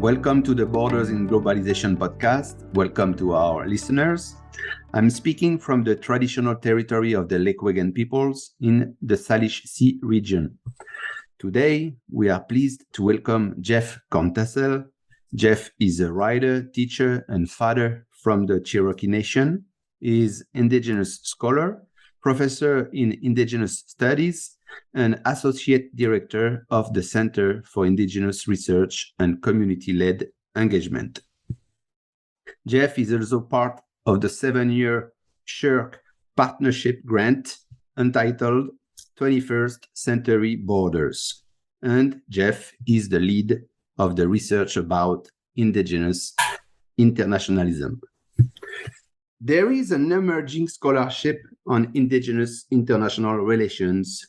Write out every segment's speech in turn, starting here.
Welcome to the Borders in Globalization podcast. Welcome to our listeners. I'm speaking from the traditional territory of the Lekwungen peoples in the Salish Sea region. Today, we are pleased to welcome Jeff Corntassel. Jeff is a writer, teacher, and father from the Cherokee Nation. He is Indigenous scholar, professor in Indigenous Studies, and Associate Director of the Center for Indigenous Research and Community-Led Engagement. Jeff is also part of the 7-year SHIRK Partnership Grant entitled 21st Century Borders. And Jeff is the lead of the research about Indigenous Internationalism. There is an emerging scholarship on Indigenous international relations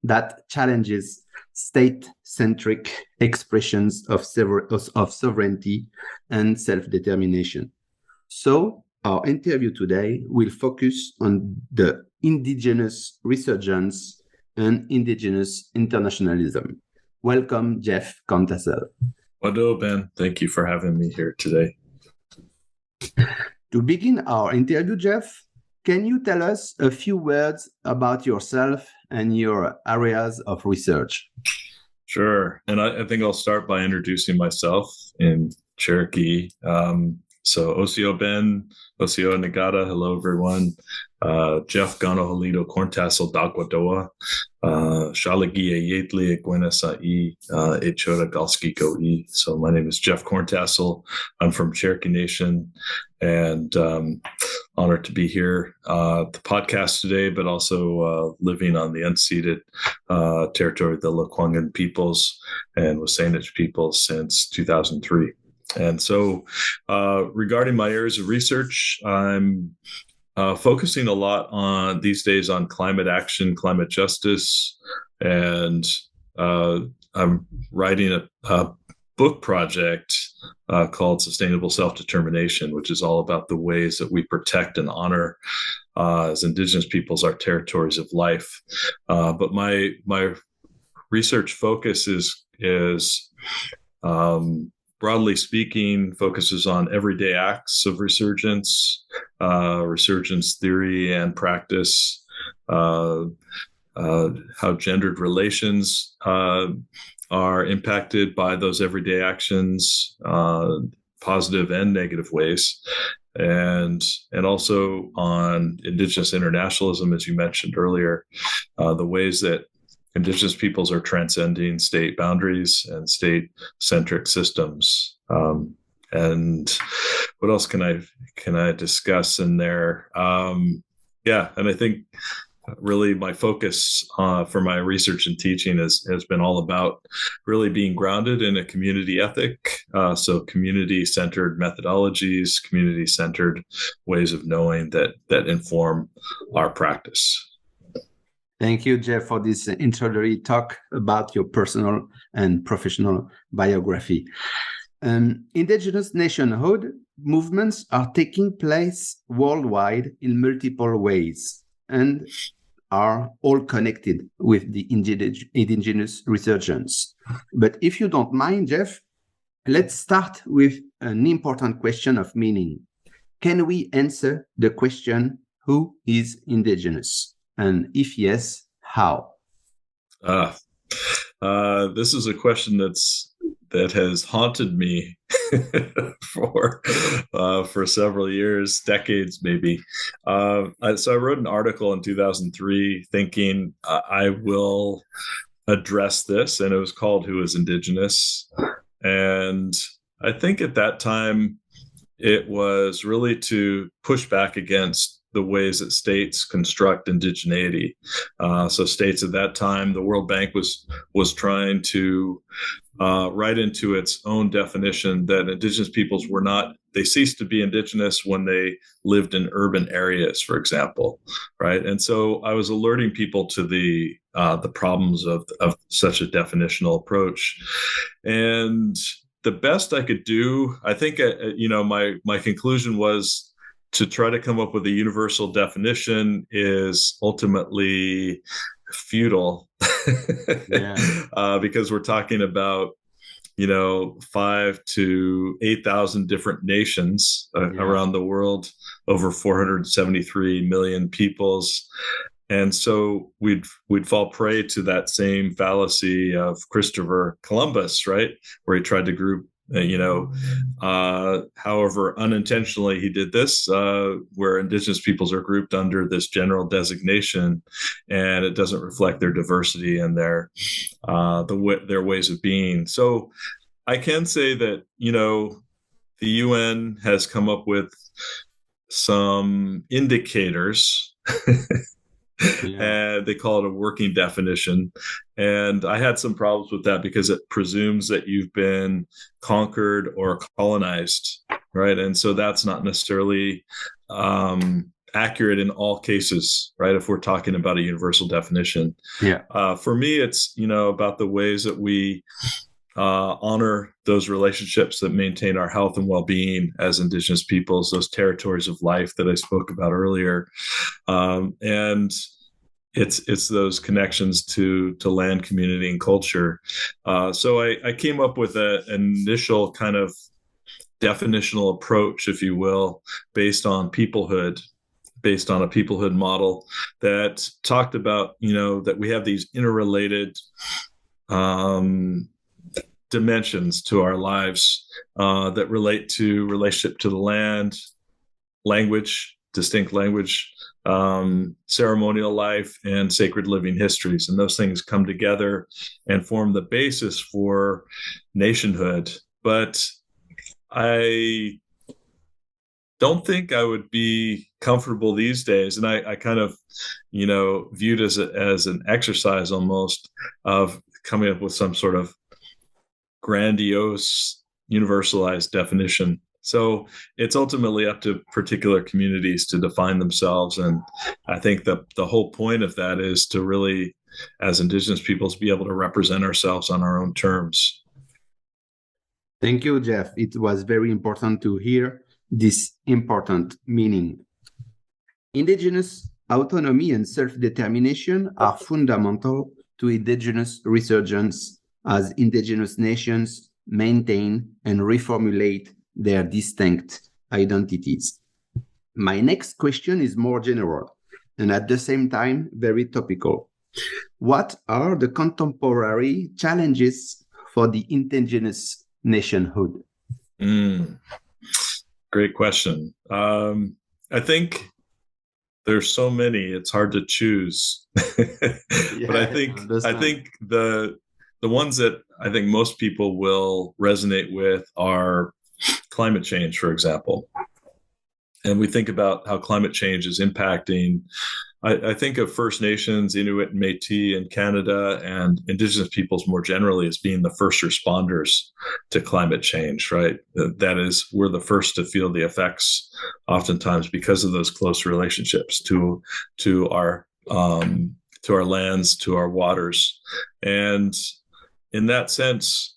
that challenges state-centric expressions of sovereignty and self-determination. So, our interview today will focus on the Indigenous Resurgence and Indigenous Internationalism. Welcome, Jeff Corntassel. Hello, Ben. Thank you for having me here today. To begin our interview, Jeff, can you tell us a few words about yourself and your areas of research? Sure. And I think I'll start by introducing myself in Cherokee. So Osio Ben, Osio Nagata, hello everyone. Jeff Ganohalidoh, Corntassel Dagwadoa, Shalagia Yetli Egwenasai, Echora Galski Goi. So my name is Jeff Corntassel. I'm from Cherokee Nation and honored to be here the podcast today, but also living on the unceded territory of the Lekwungen peoples and Wasanich peoples since 2003. And so regarding my areas of research, I'm focusing a lot on these days on climate action, climate justice, and I'm writing a book project called Sustainable Self-Determination, which is all about the ways that we protect and honor as Indigenous peoples our territories of life. But my research focus is broadly speaking, focuses on everyday acts of resurgence, resurgence theory and practice, how gendered relations are impacted by those everyday actions, positive and negative ways, and also on Indigenous internationalism, as you mentioned earlier, the ways that Indigenous peoples are transcending state boundaries and state-centric systems. And what else can I discuss in there? And I think really my focus for my research and teaching has been all about really being grounded in a community ethic. So community-centered methodologies, community-centered ways of knowing that inform our practice. Thank you, Jeff, for this introductory talk about your personal and professional biography. Indigenous nationhood movements are taking place worldwide in multiple ways and are all connected with the indigenous resurgence. But if you don't mind, Jeff, let's start with an important question of meaning. Can we answer the question, who is indigenous? And if yes, how? This is a question that has haunted me for several years, decades maybe. So I wrote an article in 2003 thinking I will address this, and it was called "Who is Indigenous?" And I think at that time it was really to push back against the ways that states construct indigeneity. So states at that time, the World Bank was trying to write into its own definition that Indigenous peoples they ceased to be Indigenous when they lived in urban areas, for example, right? And so I was alerting people to the problems of such a definitional approach. And the best I could do, I think, my conclusion was to try to come up with a universal definition is ultimately futile because we're talking about 5 to 8,000 different nations around the world, over 473 million peoples. And so we'd fall prey to that same fallacy of Christopher Columbus, right? Where he tried to group, however unintentionally he did this, where indigenous peoples are grouped under this general designation, and it doesn't reflect their diversity and their ways of being. So I can say that, the UN has come up with some indicators. And they call it a working definition. And I had some problems with that because it presumes that you've been conquered or colonized, right? And so that's not necessarily accurate in all cases, right? If we're talking about a universal definition. For me, it's, about the ways that we honor those relationships that maintain our health and well-being as indigenous peoples, those territories of life that I spoke about earlier. And it's those connections to land, community, and culture. So I came up with an initial kind of definitional approach, if you will, based on a peoplehood model that talked about, that we have these interrelated dimensions to our lives that relate to relationship to the land, language, distinct language, ceremonial life, and sacred living histories. And those things come together and form the basis for nationhood. But I don't think I would be comfortable these days. And I kind of, viewed as an exercise almost of coming up with some sort of grandiose, universalized definition. So it's ultimately up to particular communities to define themselves. And I think the whole point of that is to really, as indigenous peoples, be able to represent ourselves on our own terms. Thank you, Jeff. It was very important to hear this important meaning. Indigenous autonomy and self-determination are fundamental to indigenous resurgence as indigenous nations maintain and reformulate their distinct identities. My next question is more general and at the same time very topical. What are the contemporary challenges for the indigenous nationhood? Great question. I think there's so many, it's hard to choose. But I think the ones that I think most people will resonate with are climate change, for example. And we think about how climate change is impacting. I think of First Nations, Inuit and Métis in Canada, and Indigenous peoples more generally as being the first responders to climate change, right? That is, we're the first to feel the effects, oftentimes because of those close relationships to our lands, to our waters. And in that sense,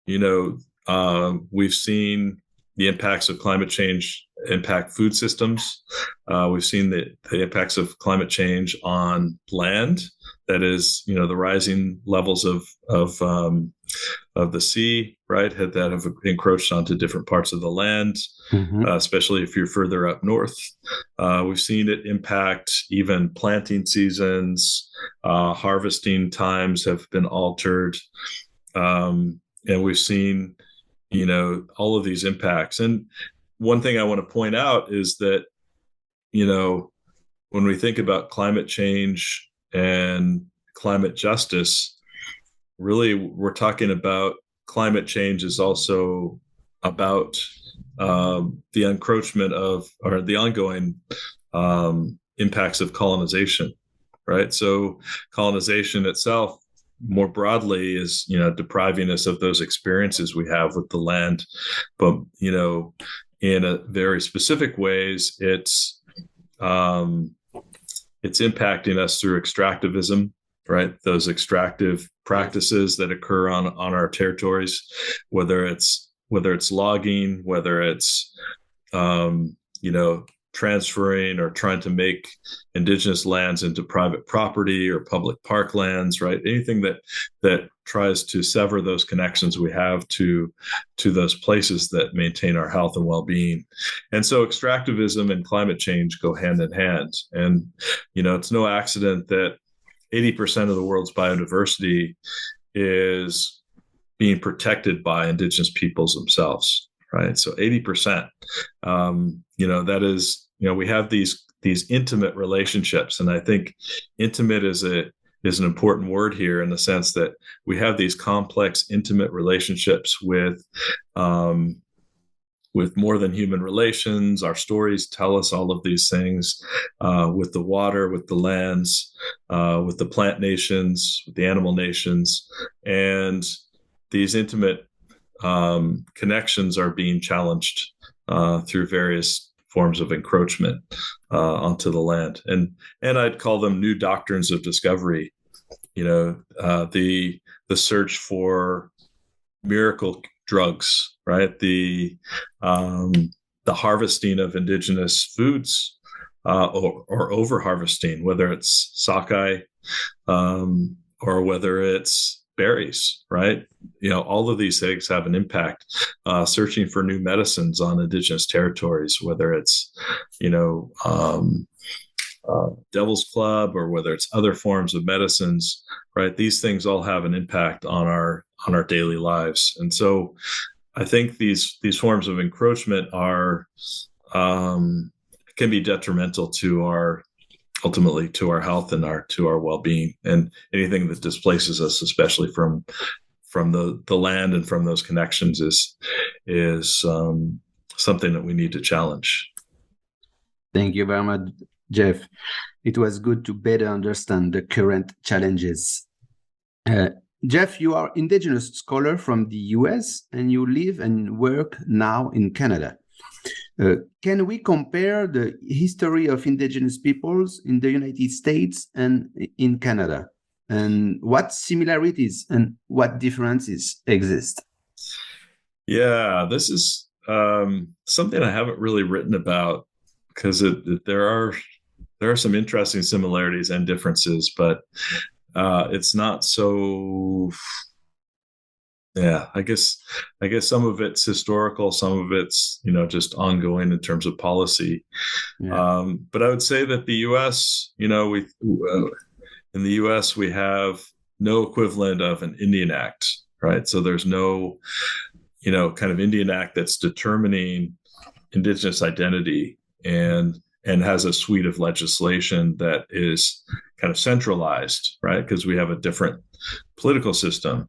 we've seen the impacts of climate change impact food systems. We've seen the impacts of climate change on land. That is, the rising levels of the sea, right, that have encroached onto different parts of the land, especially if you're further up north. We've seen it impact even planting seasons. Harvesting times have been altered. And we've seen, all of these impacts. And one thing I want to point out is that, when we think about climate change and climate justice, really we're talking about climate change is also about the encroachment of, or the ongoing impacts of colonization, right? So colonization itself, more broadly, is depriving us of those experiences we have with the land, but in a very specific ways, it's impacting us through extractivism, right? Those extractive practices that occur on our territories, whether it's logging, whether it's transferring or trying to make indigenous lands into private property or public parklands, right? Anything that tries to sever those connections we have to those places that maintain our health and well-being. And so extractivism and climate change go hand in hand. And, it's no accident that 80% of the world's biodiversity is being protected by indigenous peoples themselves, right? So 80%, that is, we have these intimate relationships. And I think intimate is an important word here, in the sense that we have these complex, intimate relationships with more than human relations. Our stories tell us all of these things, with the water, with the lands, with the plant nations, with the animal nations. And these intimate connections are being challenged through various forms of encroachment onto the land. And I'd call them new doctrines of discovery. The search for miracle drugs, right? The harvesting of indigenous foods, or over harvesting, whether it's sockeye, or whether it's berries, right? All of these things have an impact. Searching for new medicines on indigenous territories, whether it's, Devil's Club, or whether it's other forms of medicines, right? These things all have an impact on our daily lives. And so I think these forms of encroachment can be detrimental ultimately to our health and to our well-being, and anything that displaces us, especially from the land and from those connections, is something that we need to challenge. Thank you very much, Jeff. It was good to better understand the current challenges. Jeff, you are Indigenous scholar from the US, and you live and work now in Canada. Can we compare the history of Indigenous peoples in the United States and in Canada? And what similarities and what differences exist? Yeah, this is something I haven't really written about, because there are some interesting similarities and differences, but it's not so. Yeah, I guess some of it's historical, some of it's just ongoing in terms of policy. Yeah. But I would say that the U.S., in the U.S. we have no equivalent of an Indian Act, right? So there's no kind of Indian Act that's determining indigenous identity and has a suite of legislation that is kind of centralized, right? Because we have a different political system.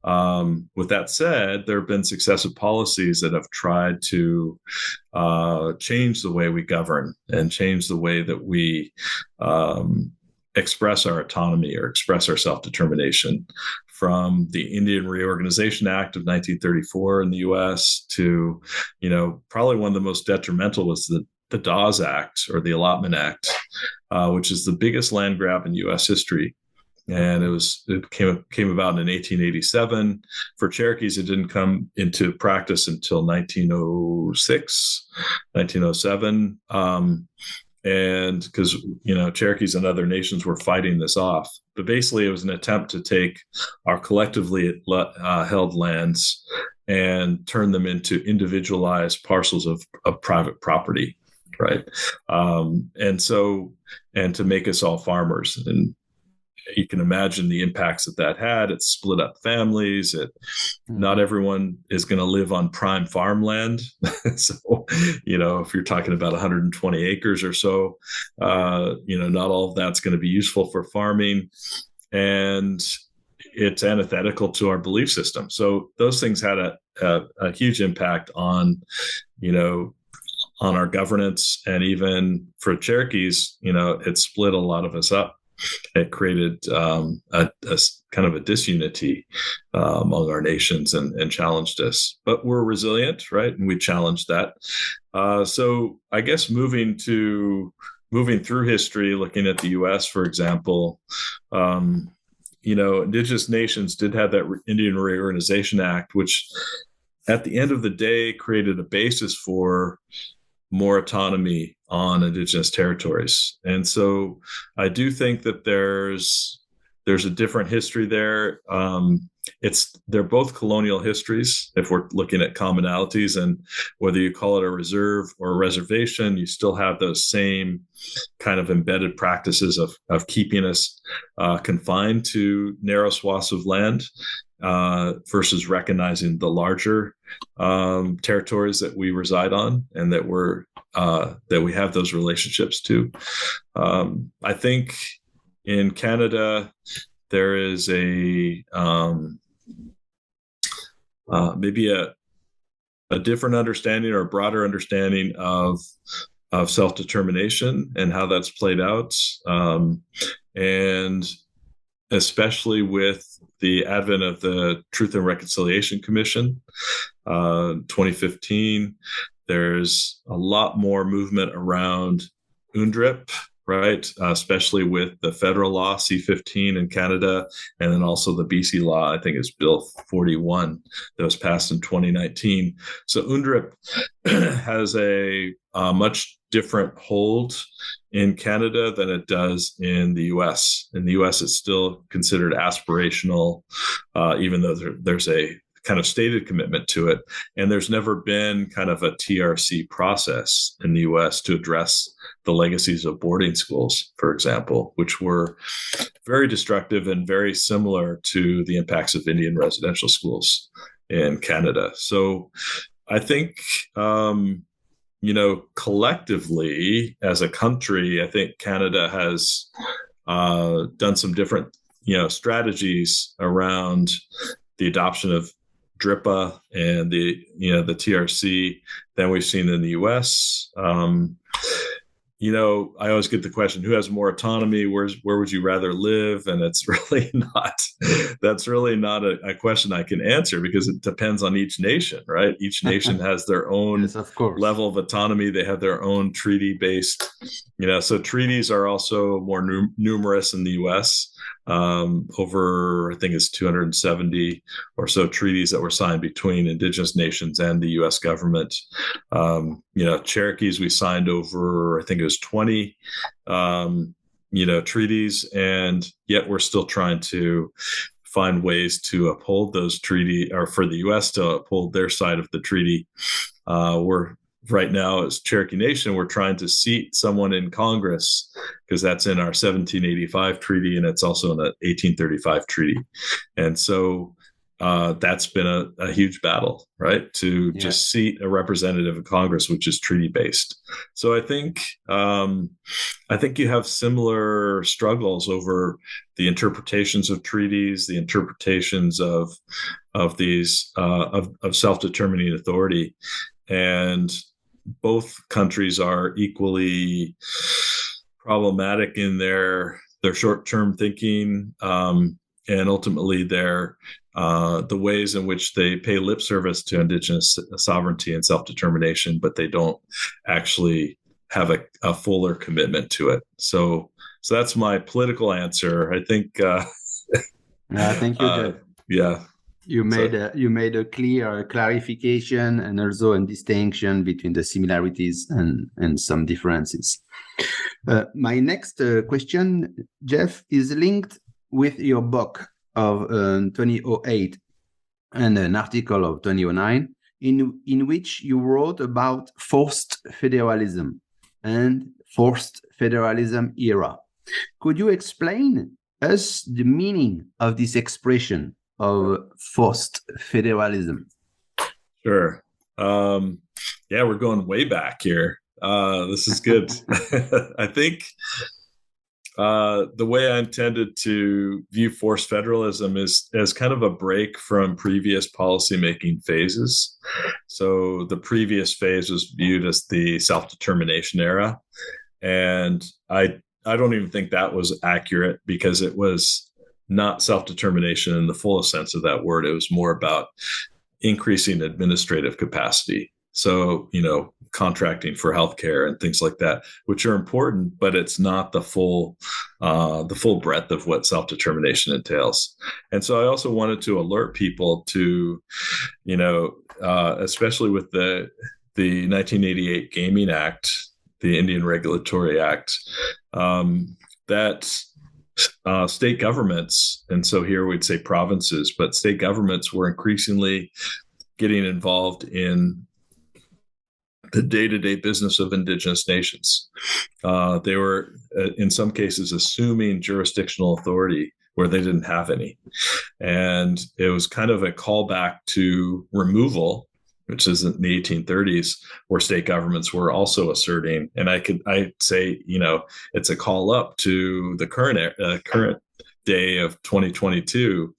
With that said, there have been successive policies that have tried to change the way we govern and change the way that we express our autonomy or express our self-determination, from the Indian Reorganization Act of 1934 in the U.S. to, probably one of the most detrimental was the Dawes Act, or the Allotment Act, which is the biggest land grab in U.S. history. And it came about in 1887. For Cherokees, it didn't come into practice until 1906, 1907. And because, Cherokees and other nations were fighting this off. But basically, it was an attempt to take our collectively held lands and turn them into individualized parcels of private property, right? And to make us all farmers. And you can imagine the impacts that had. It split up families. Not everyone is going to live on prime farmland. So, if you're talking about 120 acres or so, not all of that's going to be useful for farming. And it's antithetical to our belief system. So those things had a huge impact on our governance. And even for Cherokees, it split a lot of us up. It created a kind of a disunity among our nations and challenged us. But we're resilient, right? And we challenged that. So I guess moving through history, looking at the U.S., for example, Indigenous nations did have that Indian Reorganization Act, which at the end of the day created a basis for more autonomy on Indigenous territories. And so I do think that there's a different history there. They're both colonial histories if we're looking at commonalities, and whether you call it a reserve or a reservation, you still have those same kind of embedded practices of keeping us confined to narrow swaths of land versus recognizing the larger territories that we reside on and that we have those relationships to. I think in Canada, there is maybe a different understanding or a broader understanding of self-determination and how that's played out. And especially with the advent of the Truth and Reconciliation Commission, 2015, there's a lot more movement around UNDRIP, right? Especially with the federal law, C-15 in Canada, and then also the BC law, I think it's Bill 41 that was passed in 2019. So UNDRIP has a much different hold in Canada than it does in the US. In the US, it's still considered aspirational, even though there's a kind of stated commitment to it. And there's never been kind of a TRC process in the US to address the legacies of boarding schools, for example, which were very destructive and very similar to the impacts of Indian residential schools in Canada. So I think, collectively as a country, I think Canada has done some different, strategies around the adoption of DRIPA and the TRC than we've seen in the US. I always get the question, who has more autonomy? Where would you rather live? And that's really not a question I can answer, because it depends on each nation, right? Each nation has their own yes, of course, level of autonomy. They have their own treaty-based, so treaties are also more numerous in the US. Over, I think it's 270 or so treaties that were signed between Indigenous nations and the U.S. government. Cherokees, we signed over, I think it was 20, treaties, and yet we're still trying to find ways to uphold those treaties, or for the U.S. to uphold their side of the treaty. We're right now, as Cherokee Nation, we're trying to seat someone in Congress, because that's in our 1785 treaty, and it's also in the 1835 treaty. And so that's been a huge battle, right? To just seat a representative in Congress, which is treaty based. So I think you have similar struggles over the interpretations of treaties, the interpretations of these of self-determining authority, and both countries are equally problematic in their short-term thinking, and ultimately the ways in which they pay lip service to Indigenous sovereignty and self-determination, but they don't actually have a fuller commitment to it. So that's my political answer. I think. Thank you, Jeff. Yeah. You made a clear clarification and also a distinction between the similarities and some differences. My next question, Jeff, is linked with your book of 2008 and an article of 2009 in which you wrote about forced federalism and forced federalism era. Could you explain us the meaning of this expression of forced federalism? Sure. We're going way back here. This is good. I think the way I intended to view forced federalism is as kind of a break from previous policymaking phases. So the previous phase was viewed as the self-determination era. And I don't even think that was accurate, because it was not self-determination in the fullest sense of that word. It was more about increasing administrative capacity. So, contracting for healthcare and things like that, which are important, but it's not the full breadth of what self-determination entails. And so I also wanted to alert people to, especially with the the 1988 Gaming Act, the Indian Regulatory Act, that state governments, and so here we'd say provinces, but state governments were increasingly getting involved in the day-to-day business of Indigenous nations. They were, in some cases, assuming jurisdictional authority where they didn't have any. And it was kind of a callback to removal, which is in the 1830s, where state governments were also asserting. And I'd say, it's a call up to the current day of 2022,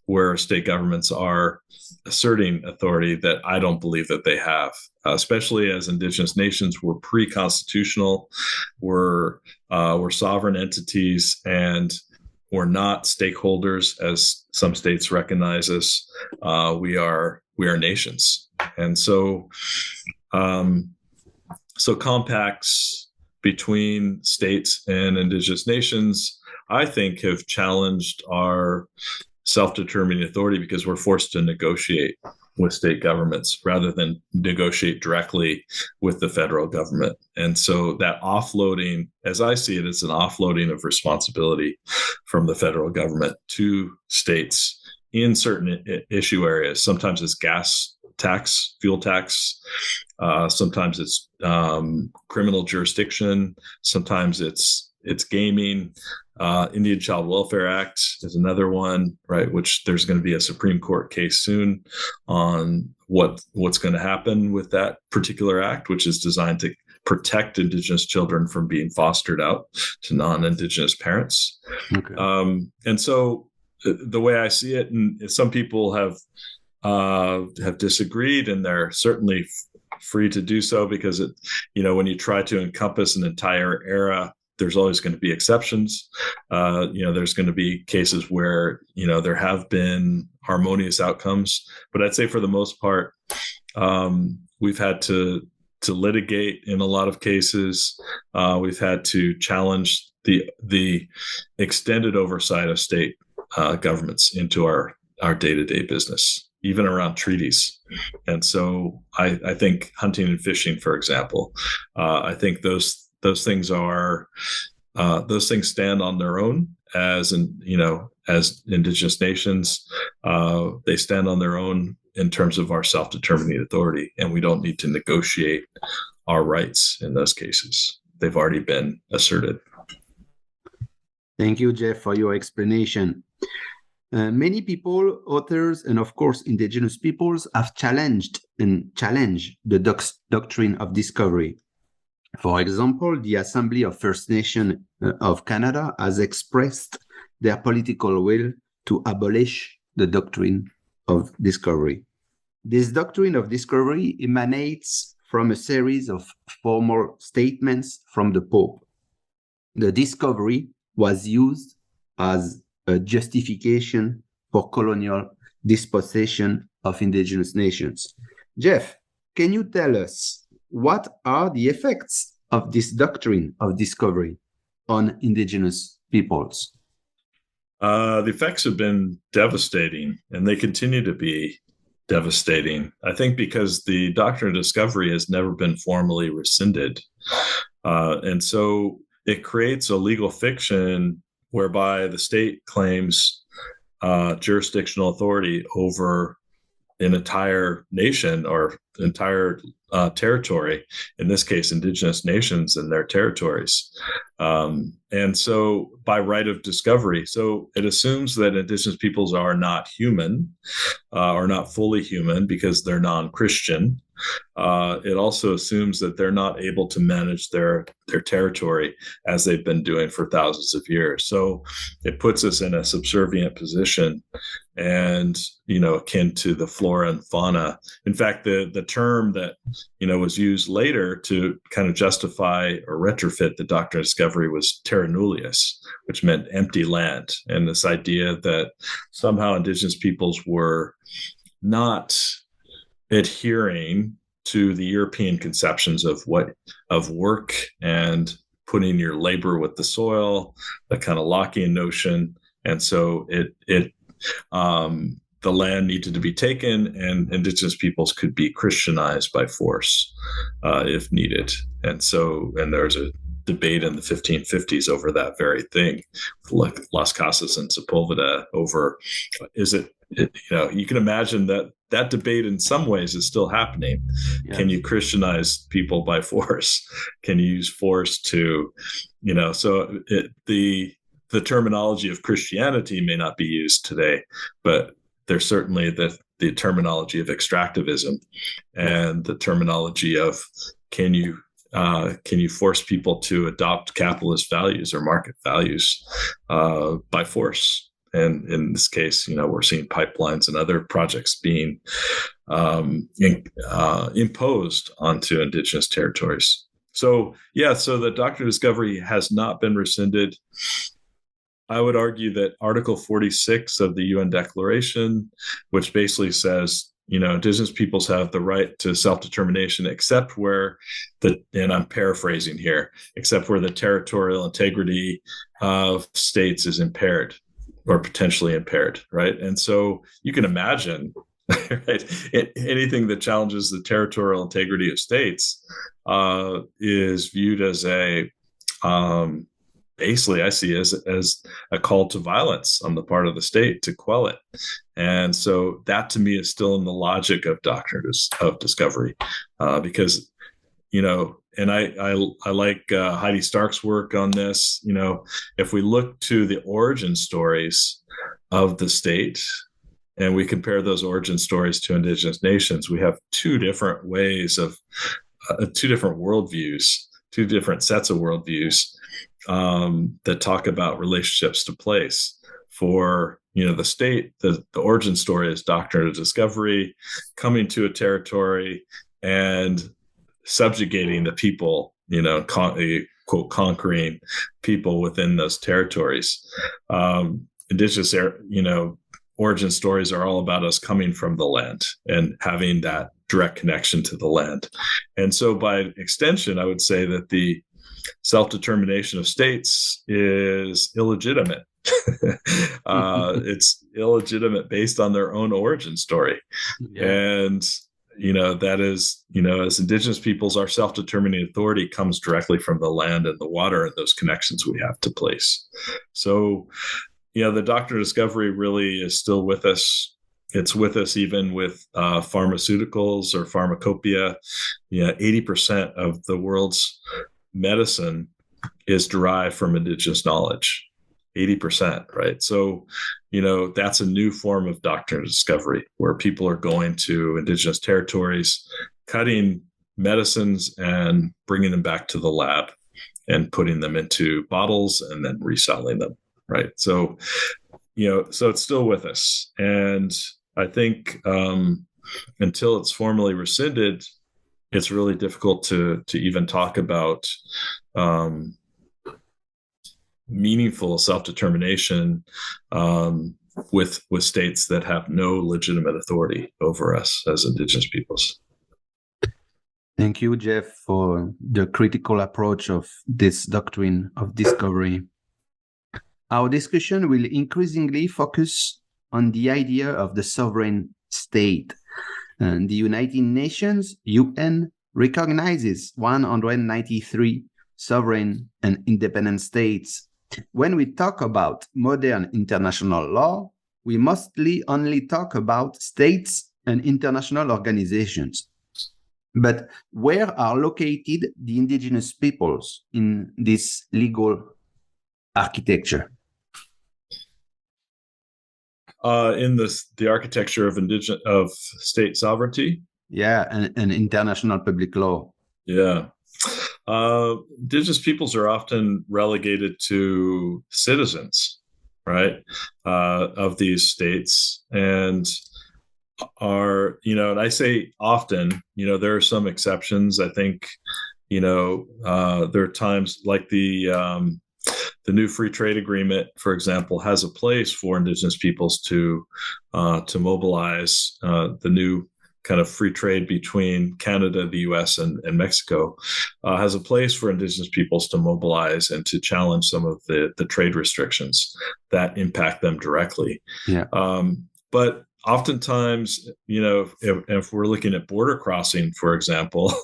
where state governments are asserting authority that I don't believe that they have, especially as Indigenous nations were pre-constitutional, were sovereign entities, and we're not stakeholders as some states recognize us. We are nations, and so compacts between states and Indigenous nations, I think, have challenged our self-determining authority because we're forced to negotiate with state governments rather than negotiate directly with the federal government. And so that offloading, as I see it, is an offloading of responsibility from the federal government to states in certain issue areas. Sometimes it's gas tax, fuel tax. Sometimes it's criminal jurisdiction. Sometimes it's gaming. Indian Child Welfare Act is another one, right? Which there's going to be a Supreme Court case soon on what's going to happen with that particular act, which is designed to protect Indigenous children from being fostered out to non-Indigenous parents. Okay. And so the way I see it, and some people have disagreed, and they're certainly free to do so, because when you try to encompass an entire era, there's always going to be exceptions. There's going to be cases where, there have been harmonious outcomes. But I'd say for the most part, we've had to litigate in a lot of cases. We've had to challenge the extended oversight of state governments into our day-to-day business, even around treaties. And so I think hunting and fishing, for example, I think those things are those things stand on their own as Indigenous nations. They stand on their own in terms of our self-determining authority, and we don't need to negotiate our rights in those cases. They've already been asserted. Thank you, Jeff, for your explanation. Many people, authors, and of course Indigenous peoples have challenged the doctrine of discovery. For example, the Assembly of First Nations of Canada has expressed their political will to abolish the doctrine of discovery. This doctrine of discovery emanates from a series of formal statements from the Pope. The discovery was used as a justification for colonial dispossession of Indigenous nations. Jeff, can you tell us what are the effects of this doctrine of discovery on Indigenous peoples? The effects have been devastating, and they continue to be devastating. I think because the Doctrine of Discovery has never been formally rescinded. And so it creates a legal fiction whereby the state claims jurisdictional authority over an entire nation or entire territory, in this case, Indigenous nations and their territories. And so by right of discovery, so it assumes that Indigenous peoples are not human or not fully human because they're non-Christian. It also assumes that they're not able to manage their territory as they've been doing for thousands of years. So it puts us in a subservient position and, akin to the flora and fauna. In fact, the term that, was used later to kind of justify or retrofit the Doctrine of Discovery was terra nullius, which meant empty land. And this idea that somehow Indigenous peoples were not adhering to the European conceptions of work and putting your labor with the soil, that kind of Lockean notion. And so it the land needed to be taken, and indigenous peoples could be Christianized by force if needed. And there's a debate in the 1550s over that very thing, like Las Casas and Sepulveda, over you can imagine that debate in some ways is still happening. Yeah. Can you Christianize people by force? Can you use force to, the terminology of Christianity may not be used today, but there's certainly the terminology of extractivism and the terminology of can you force people to adopt capitalist values or market values by force? And in this case, we're seeing pipelines and other projects being imposed onto indigenous territories. So the Doctrine of Discovery has not been rescinded. I would argue that Article 46 of the UN Declaration, which basically says, indigenous peoples have the right to self-determination, except where and I'm paraphrasing here, except where the territorial integrity of states is impaired or potentially impaired, right? And so you can imagine, right, anything that challenges the territorial integrity of states is viewed as basically I see as a call to violence on the part of the state to quell it. And so that to me is still in the logic of Doctrine of Discovery, because, and I like Heidi Stark's work on this. If we look to the origin stories of the state and we compare those origin stories to indigenous nations, we have two different ways of two different worldviews, two different sets of worldviews that talk about relationships to place. For the state, the origin story is Doctrine of Discovery, coming to a territory and subjugating the people, quote, conquering people within those territories. Indigenous, origin stories are all about us coming from the land and having that direct connection to the land. And so by extension, I would say that the self-determination of states is illegitimate. It's illegitimate based on their own origin story. Yeah. And, that is, as indigenous peoples, our self-determining authority comes directly from the land and the water and those connections we have to place. So, the Doctrine of Discovery really is still with us. It's with us even with pharmaceuticals or pharmacopoeia. 80% of the world's medicine is derived from indigenous knowledge. 80%, right? So, that's a new form of Doctrine of Discovery where people are going to indigenous territories, cutting medicines and bringing them back to the lab and putting them into bottles and then reselling them, right? So, so it's still with us. And I think until it's formally rescinded, it's really difficult to even talk about meaningful self-determination with states that have no legitimate authority over us as indigenous peoples. Thank you, Jeff, for the critical approach of this Doctrine of Discovery. Our discussion will increasingly focus on the idea of the sovereign state. And the United Nations, UN, recognizes 193 sovereign and independent states. When we talk about modern international law, we mostly only talk about states and international organizations. But where are located the indigenous peoples in this legal architecture? In the architecture of state sovereignty? Yeah, and international public law. Yeah. Indigenous peoples are often relegated to citizens, right, of these states, and are, and I say often, there are some exceptions. I think, there are times like the new free trade agreement, for example, has a place for indigenous peoples to mobilize. The new kind of free trade between Canada, the US, and Mexico has a place for indigenous peoples to mobilize and to challenge some of the trade restrictions that impact them directly. Yeah. But oftentimes, if we're looking at border crossing, for example,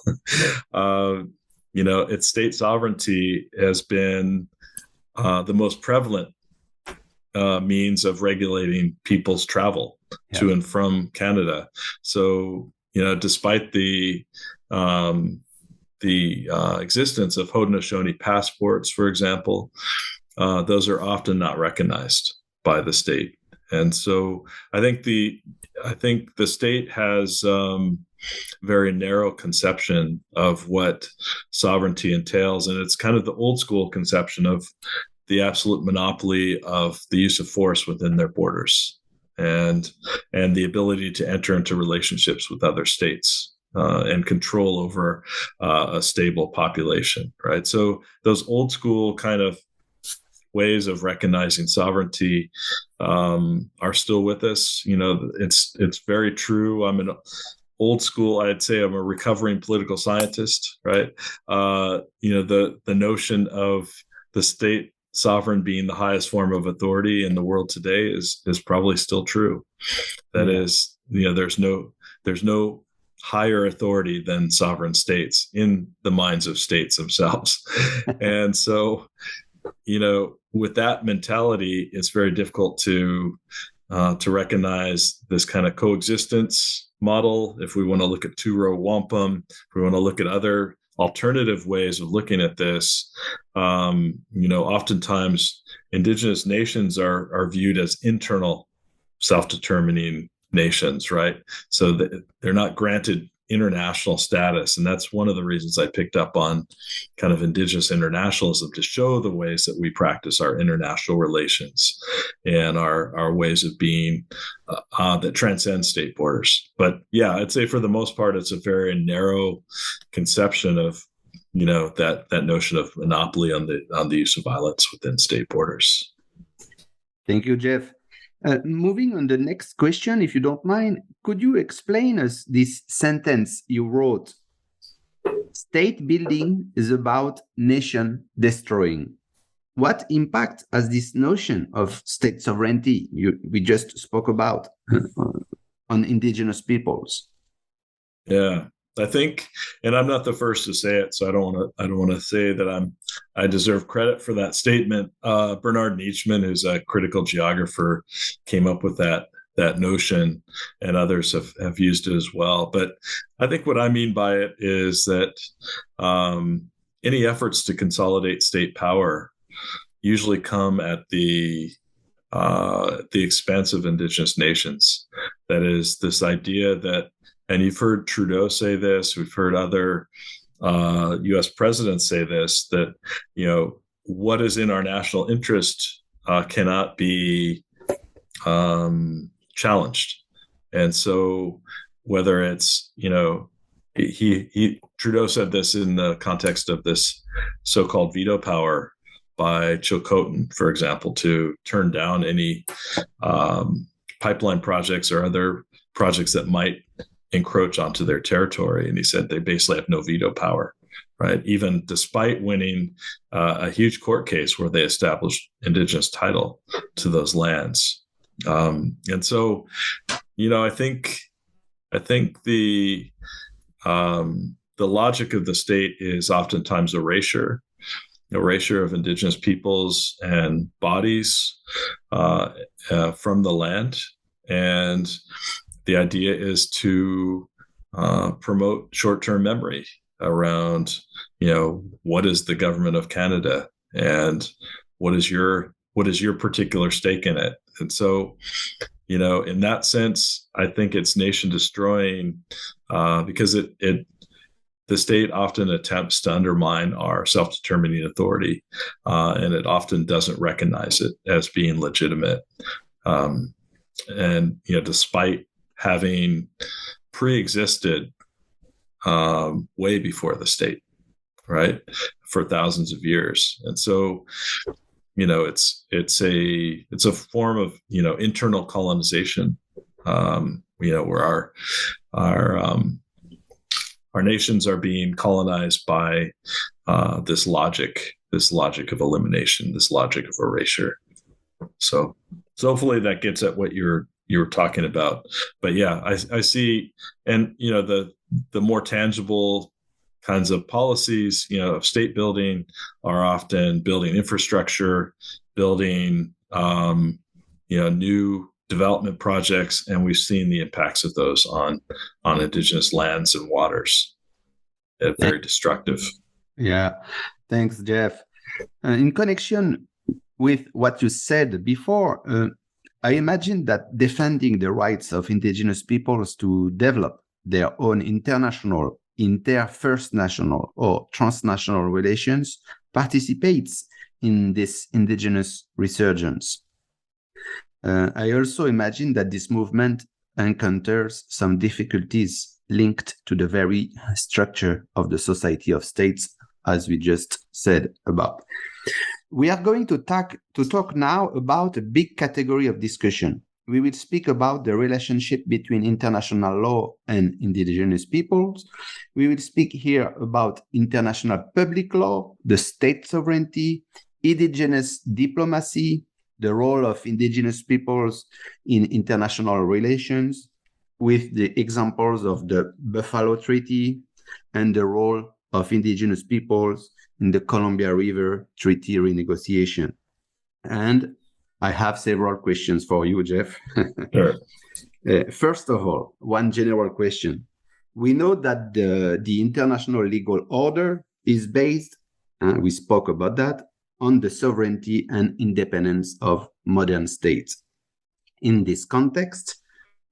its state sovereignty has been the most prevalent means of regulating people's travel to and from Canada. So, despite the existence of Haudenosaunee passports, for example, those are often not recognized by the state. And so I think the state has very narrow conception of what sovereignty entails. And it's kind of the old school conception of the absolute monopoly of the use of force within their borders and the ability to enter into relationships with other states and control over a stable population, right? So those old school kind of ways of recognizing sovereignty are still with us. It's very true. I'm an old school, I'd say I'm a recovering political scientist, right? The notion of the state sovereign being the highest form of authority in the world today is probably still true. That is, there's no higher authority than sovereign states in the minds of states themselves. And so, with that mentality, it's very difficult to recognize this kind of coexistence model. If we want to look at two-row wampum, if we want to look at other alternative ways of looking at this, oftentimes Indigenous nations are viewed as internal self-determining nations, right? So they're not granted international status. And that's one of the reasons I picked up on kind of Indigenous internationalism, to show the ways that we practice our international relations and our ways of being that transcend state borders. But yeah, I'd say for the most part, it's a very narrow conception of, that notion of monopoly on the use of violence within state borders. Thank you, Jeff. Moving on the next question, if you don't mind, could you explain us this sentence you wrote? State building is about nation destroying. What impact has this notion of state sovereignty we just spoke about on Indigenous peoples? Yeah, I think, and I'm not the first to say it, so I don't want to say that I deserve credit for that statement. Bernard Nietzschman, who's a critical geographer, came up with that notion, and others have used it as well. But I think what I mean by it is that any efforts to consolidate state power usually come at the expense of Indigenous nations. That is, this idea that, and you've heard Trudeau say this, we've heard other U.S. presidents say this, that, what is in our national interest cannot be challenged. And so whether it's, Trudeau said this in the context of this so-called veto power by Chilcotin, for example, to turn down any pipeline projects or other projects that might encroach onto their territory. And he said they basically have no veto power, right? Even despite winning a huge court case where they established Indigenous title to those lands. And so, I think the logic of the state is oftentimes erasure of Indigenous peoples and bodies from the land. And the idea is to promote short-term memory around, what is the government of Canada and what is your particular stake in it. And so, in that sense, I think it's nation destroying because the state often attempts to undermine our self-determining authority, and it often doesn't recognize it as being legitimate. And despite having pre-existed way before the state, right, for thousands of years. And so, it's a form of internal colonization, where our nations are being colonized by this logic of elimination, this logic of erasure. So hopefully that gets at what you're you were talking about. But yeah, I see, and the more tangible kinds of policies, of state building are often building infrastructure, building new development projects, and we've seen the impacts of those on indigenous lands and waters. Very destructive. Yeah, thanks, Jeff. In connection with what you said before, I imagine that defending the rights of indigenous peoples to develop their own international, inter-First National, or transnational relations participates in this indigenous resurgence. I also imagine that this movement encounters some difficulties linked to the very structure of the society of states, as we just said about. We are going to talk now about a big category of discussion. We will speak about the relationship between international law and indigenous peoples. We will speak here about international public law, the state sovereignty, indigenous diplomacy, the role of indigenous peoples in international relations, with the examples of the Buffalo Treaty and the role of indigenous peoples in the Columbia River Treaty renegotiation. And I have several questions for you, Jeff. Sure. First of all, one general question. We know that the international legal order is based, we spoke about that, on the sovereignty and independence of modern states. In this context,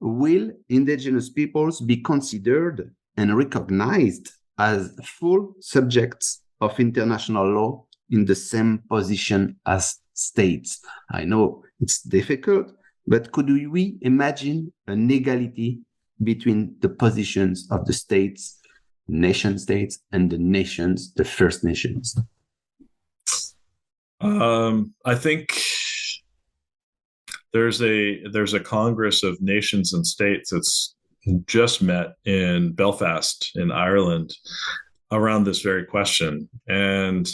will indigenous peoples be considered and recognized as full subjects of international law in the same position as states? I know it's difficult, but could we imagine an equality between the positions of the states, nation states, and the nations, the First Nations? I think there's a Congress of Nations and States that's just met in Belfast in Ireland around this very question. And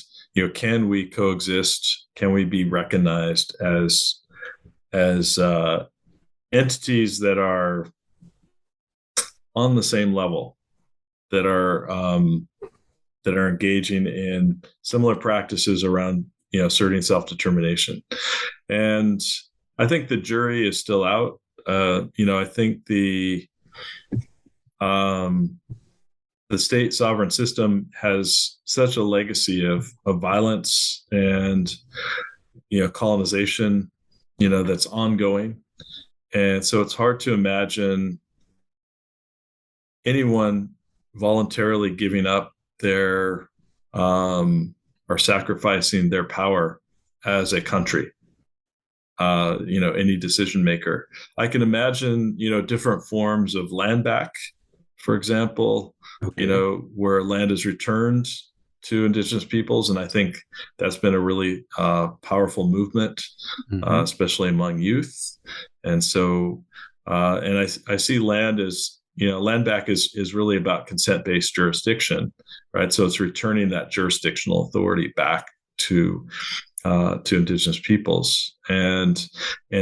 can we coexist? Can we be recognized as entities that are on the same level, that are engaging in similar practices around asserting self-determination? And I think the jury is still out. I think the state sovereign system has such a legacy of violence and colonization, that's ongoing, and so it's hard to imagine anyone voluntarily giving up their or sacrificing their power as a country. Any decision maker. I can imagine, different forms of land back, for example, okay, where land is returned to indigenous peoples. And I think that's been a really powerful movement, especially among youth. And so, and I see land as, land back is really about consent-based jurisdiction, right? So it's returning that jurisdictional authority back to indigenous peoples, and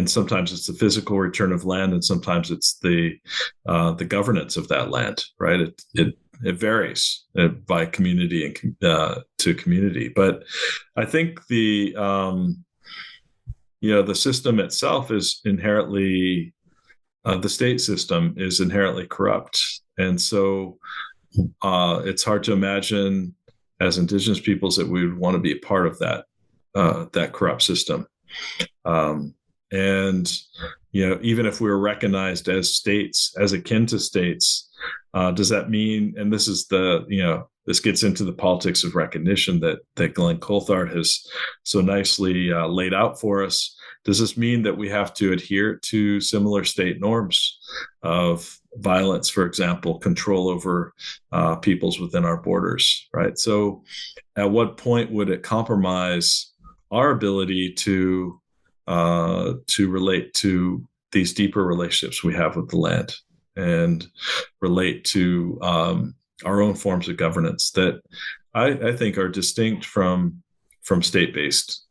sometimes it's the physical return of land, and sometimes it's the governance of that land, right? It varies by community and to community, but I think the system itself is inherently the state system is inherently corrupt, and so it's hard to imagine as indigenous peoples that we would want to be a part of that corrupt system. And even if we were recognized as states, as akin to states, does that mean, and this is this gets into the politics of recognition that Glenn Coulthard has so nicely laid out for us. Does this mean that we have to adhere to similar state norms of violence, for example, control over peoples within our borders, right? So at what point would it compromise our ability to relate to these deeper relationships we have with the land and relate to our own forms of governance that I think are distinct from state-based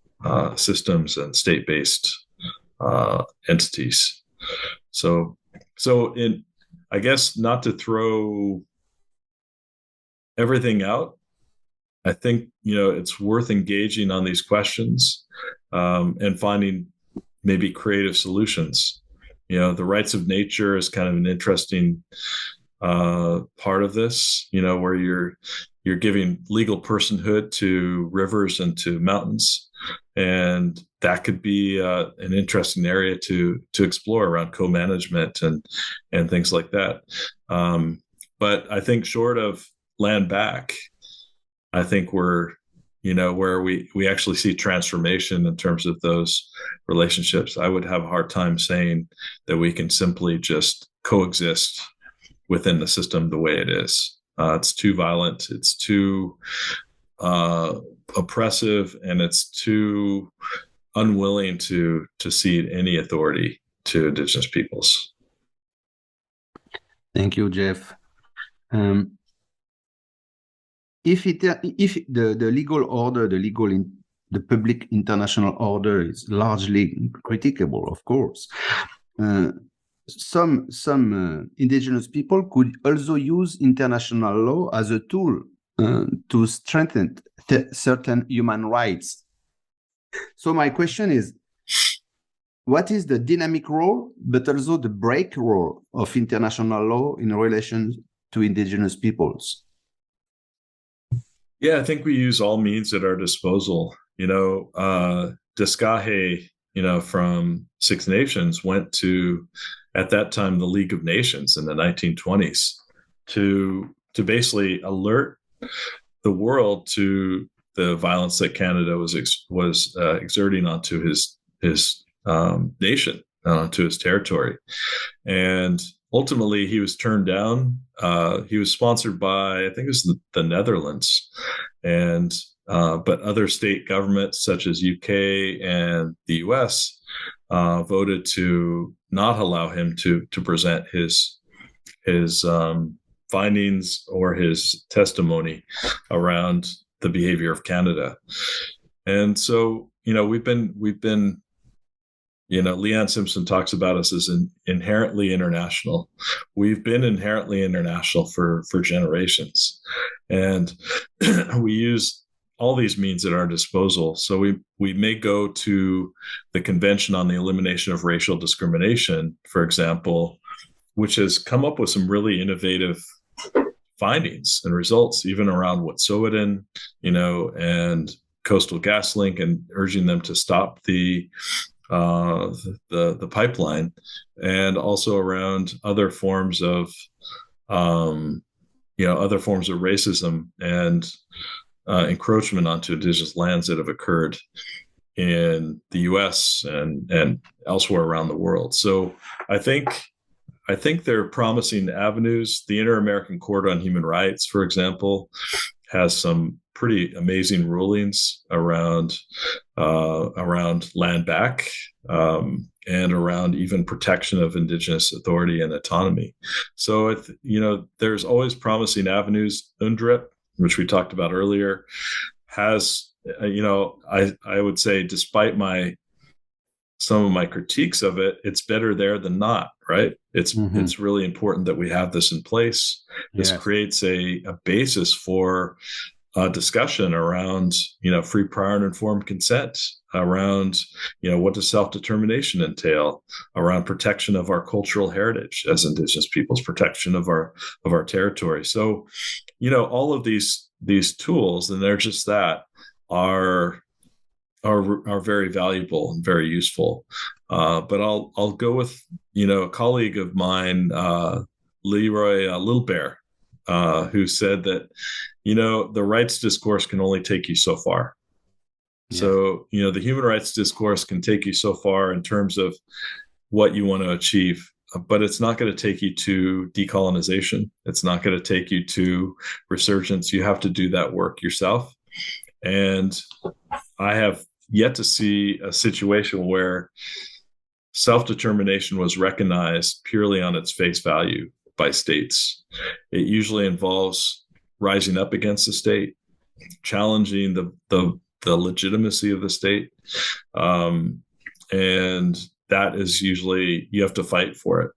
systems and state-based entities? So I guess not to throw everything out, I think, it's worth engaging on these questions, and finding maybe creative solutions. The rights of nature is kind of an interesting part of this, where you're giving legal personhood to rivers and to mountains, and that could be an interesting area to explore around co-management and things like that. But I think short of land back, I think we're where we actually see transformation in terms of those relationships. I would have a hard time saying that we can simply just coexist within the system the way it is. It's too violent, it's too oppressive, and it's too unwilling to cede any authority to Indigenous peoples. Thank you, Jeff. If the legal order, the public international order is largely criticable, of course, some indigenous people could also use international law as a tool to strengthen certain human rights. So my question is, what is the dynamic role, but also the break role of international law in relation to indigenous peoples? Yeah, I think we use all means at our disposal. Descahe, from Six Nations went to, at that time, the League of Nations in the 1920s to basically alert the world to the violence that Canada was exerting onto his nation, onto his territory. And ultimately, he was turned down. He was sponsored by, I think it was the Netherlands, and but other state governments such as UK and the US voted to not allow him to present his findings or his testimony around the behavior of Canada. And so, we've been Leanne Simpson talks about us as inherently international. We've been inherently international for generations, and we use all these means at our disposal. So we may go to the Convention on the Elimination of Racial Discrimination, for example, which has come up with some really innovative findings and results, even around Wet'suwet'en, and Coastal GasLink, and urging them to stop the pipeline, and also around other forms of racism and encroachment onto Indigenous lands that have occurred in the U.S. and elsewhere around the world. So I think they're promising avenues. The Inter-American Court on Human Rights, for example, has some pretty amazing rulings around land back, and around even protection of Indigenous authority and autonomy. So there's always promising avenues. UNDRIP, which we talked about earlier, has I would say, despite some of my critiques of it, it's better there than not, right? It's really important that we have this in place. This creates a basis for discussion around free, prior, and informed consent, around what does self-determination entail, around protection of our cultural heritage as Indigenous peoples, protection of our territory. So all of these tools, and they're just that, are very valuable and very useful. But I'll go with a colleague of mine, Leroy Lilbear, who said that the rights discourse can only take you so far. Yeah. So the human rights discourse can take you so far in terms of what you want to achieve, but it's not going to take you to decolonization. It's not going to take you to resurgence. You have to do that work yourself. And I have yet to see a situation where self-determination was recognized purely on its face value by states. It usually involves rising up against the state, challenging the legitimacy of the state, and that is usually, you have to fight for it,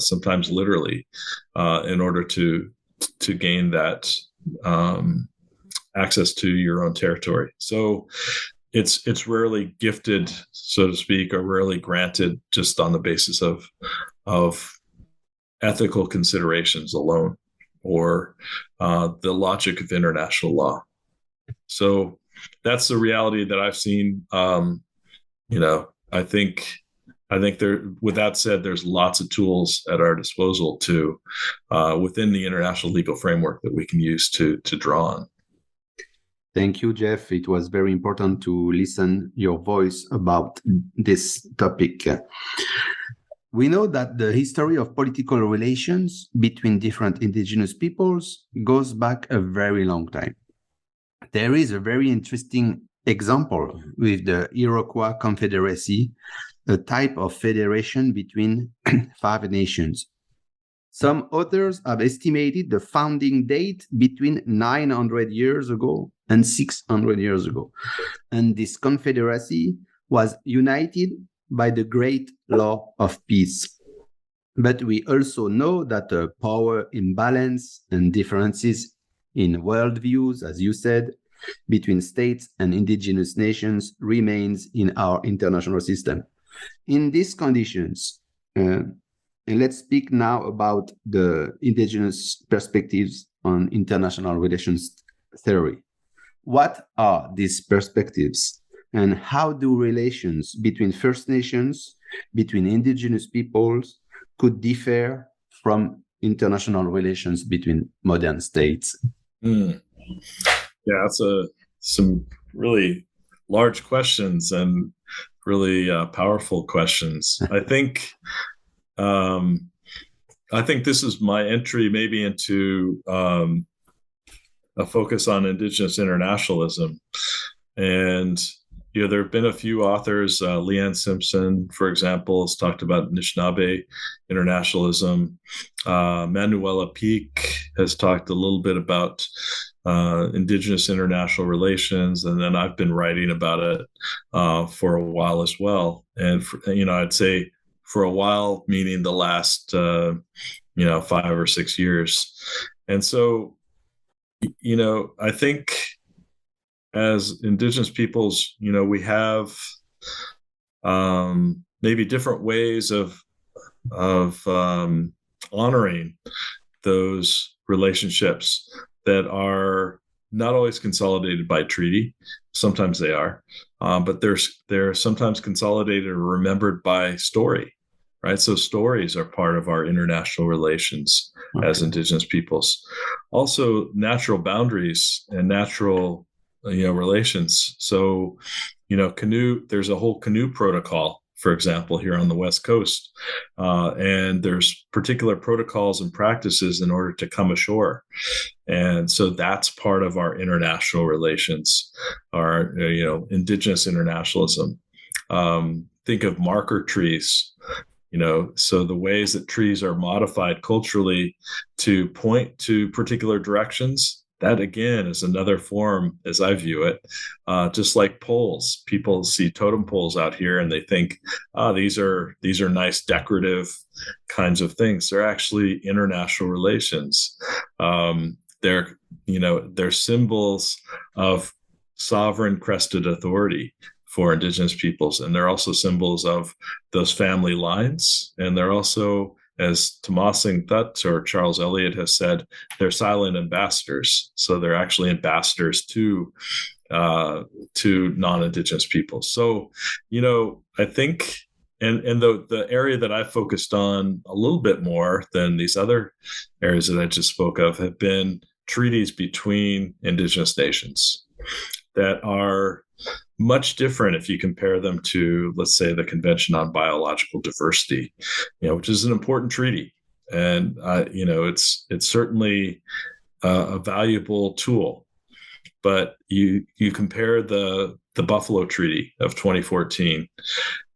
sometimes literally, in order to gain that access to your own territory. So it's rarely gifted, so to speak, or rarely granted just on the basis of ethical considerations alone, or the logic of international law. So that's the reality that I've seen. I think there. With that said, there's lots of tools at our disposal to within the international legal framework that we can use to draw on. Thank you, Jeff. It was very important to listen your voice about this topic. We know that the history of political relations between different indigenous peoples goes back a very long time. There is a very interesting example with the Iroquois Confederacy, a type of federation between 5 nations. Some authors have estimated the founding date between 900 years ago and 600 years ago. And this confederacy was united by the Great Law of Peace. But we also know that the power imbalance and differences in worldviews, as you said, between states and indigenous nations remains in our international system. In these conditions, and let's speak now about the indigenous perspectives on international relations theory. What are these perspectives, and how do relations between First Nations, between indigenous peoples, could differ from international relations between modern states? Yeah, that's some really large questions and really powerful questions. I think this is my entry maybe into a focus on Indigenous internationalism. And there have been a few authors, Leanne Simpson, for example, has talked about Anishinaabe internationalism. Manuela Peak has talked a little bit about Indigenous international relations, and then I've been writing about it for a while as well. And I'd say for a while, meaning the last 5 or 6 years. And so, I think as Indigenous peoples, we have maybe different ways of honoring those relationships that are not always consolidated by treaty. Sometimes they are, but they're sometimes consolidated or remembered by story, right? So stories are part of our international relations as Indigenous peoples. Also, natural boundaries and natural relations. So, canoe, there's a whole canoe protocol, for example, here on the West Coast. And there's particular protocols and practices in order to come ashore. And so that's part of our international relations, our, Indigenous internationalism. Think of marker trees. So the ways that trees are modified culturally to point to particular directions, that again is another form, as I view it, just like poles. People see totem poles out here and they think, these are nice decorative kinds of things. They're actually international relations. They're symbols of sovereign crested authority for Indigenous peoples. And they're also symbols of those family lines. And they're also, as Tomasing Thut or Charles Eliot has said, they're silent ambassadors. So they're actually ambassadors to non-Indigenous peoples. So, I think, and the area that I focused on a little bit more than these other areas that I just spoke of have been treaties between Indigenous nations that are much different if you compare them to, let's say, the Convention on Biological Diversity, which is an important treaty. And, it's certainly a valuable tool. But you compare the Buffalo Treaty of 2014,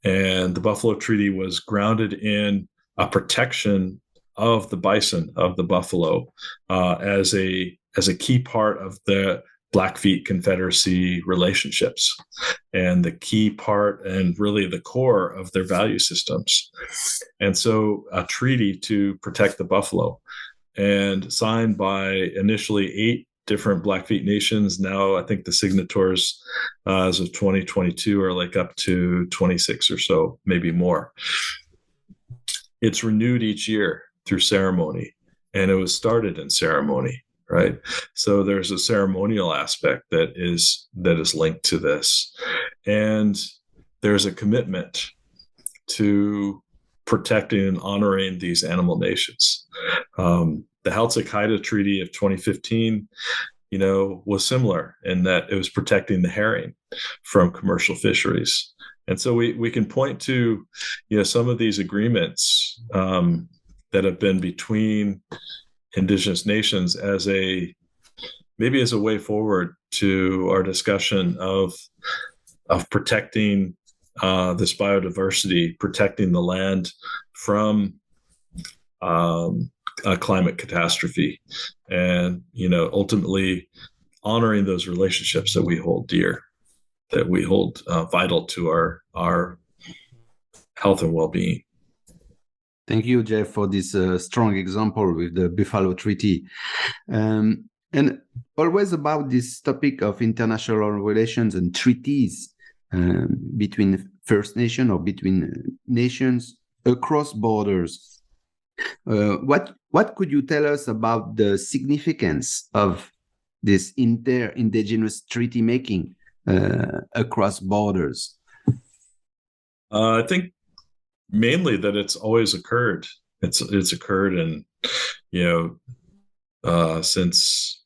and the Buffalo Treaty was grounded in a protection of the bison, of the buffalo, as a key part of the Blackfeet Confederacy relationships, and the key part and really the core of their value systems. And so a treaty to protect the buffalo, and signed by initially 8 different Blackfeet nations. Now I think the signatories as of 2022 are like up to 26 or so, maybe more. It's renewed each year through ceremony, and it was started in ceremony, right? So there's a ceremonial aspect that is linked to this, and there's a commitment to protecting and honoring these animal nations. The Ganohalidoh Treaty of 2015, was similar in that it was protecting the herring from commercial fisheries. And so we can point to, some of these agreements that have been between Indigenous nations as a way forward to our discussion of protecting this biodiversity, protecting the land from a climate catastrophe, and ultimately honoring those relationships that we hold dear, that we hold vital to our health and well-being. Thank you, Jeff, for this strong example with the Buffalo Treaty. And always about this topic of international relations and treaties between First Nation or between nations across borders. What could you tell us about the significance of this inter-indigenous treaty making across borders? I think mainly that it's always occurred. It's occurred in since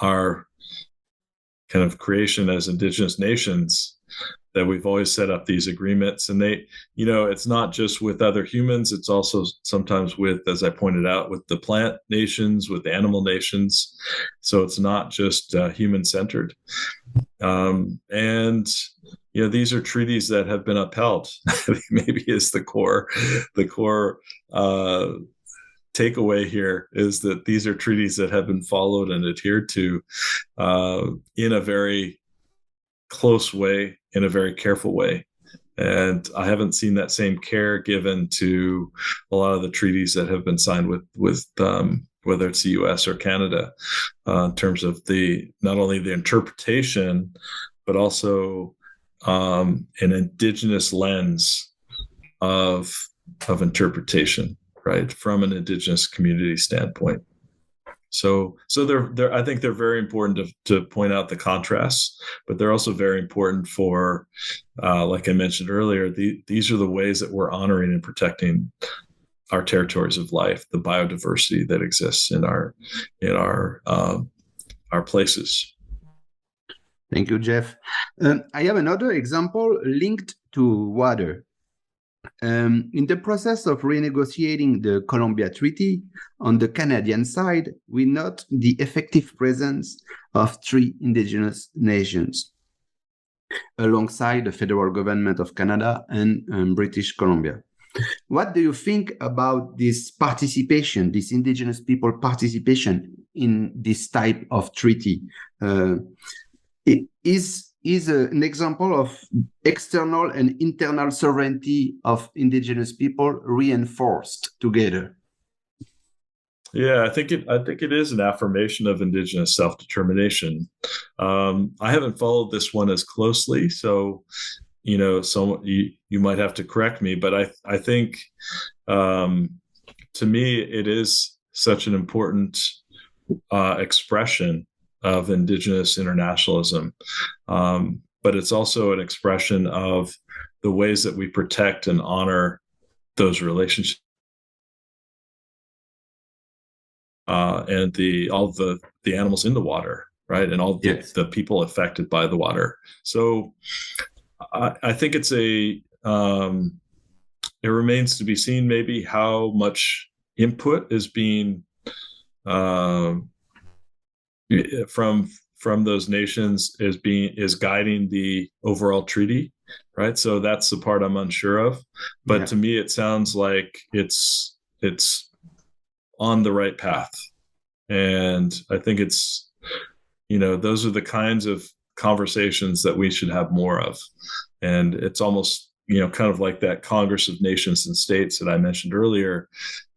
our kind of creation as Indigenous nations, that we've always set up these agreements. And they, it's not just with other humans, it's also sometimes with, as I pointed out, with the plant nations, with animal nations. So it's not just human-centered. And these are treaties that have been upheld. Maybe is the core takeaway here is that these are treaties that have been followed and adhered to in a very close way, in a very careful way. And I haven't seen that same care given to a lot of the treaties that have been signed with whether it's the US or Canada, in terms of not only the interpretation, but also an Indigenous lens of interpretation, right, from an Indigenous community standpoint. So I think they're very important to point out the contrasts, but they're also very important for, like I mentioned earlier, these are the ways that we're honoring and protecting our territories of life, the biodiversity that exists in our places. Thank you, Jeff. I have another example linked to water. In the process of renegotiating the Columbia Treaty, on the Canadian side, we note the effective presence of 3 Indigenous nations alongside the federal government of Canada and British Columbia. What do you think about this participation, this Indigenous people participation in this type of treaty? It is an example of external and internal sovereignty of Indigenous people reinforced together. Yeah, I think it is an affirmation of Indigenous self-determination. I haven't followed this one as closely, so you might have to correct me, but I think to me it is such an important expression of Indigenous internationalism, but it's also an expression of the ways that we protect and honor those relationships. And all the animals in the water, right, and all the people affected by the water. So I think it's it remains to be seen maybe how much input is being from those nations is guiding the overall treaty, right? So that's the part I'm unsure of. But to me, it sounds like it's on the right path. And I think it's those are the kinds of conversations that we should have more of. And it's almost, kind of like that Congress of Nations and States that I mentioned earlier.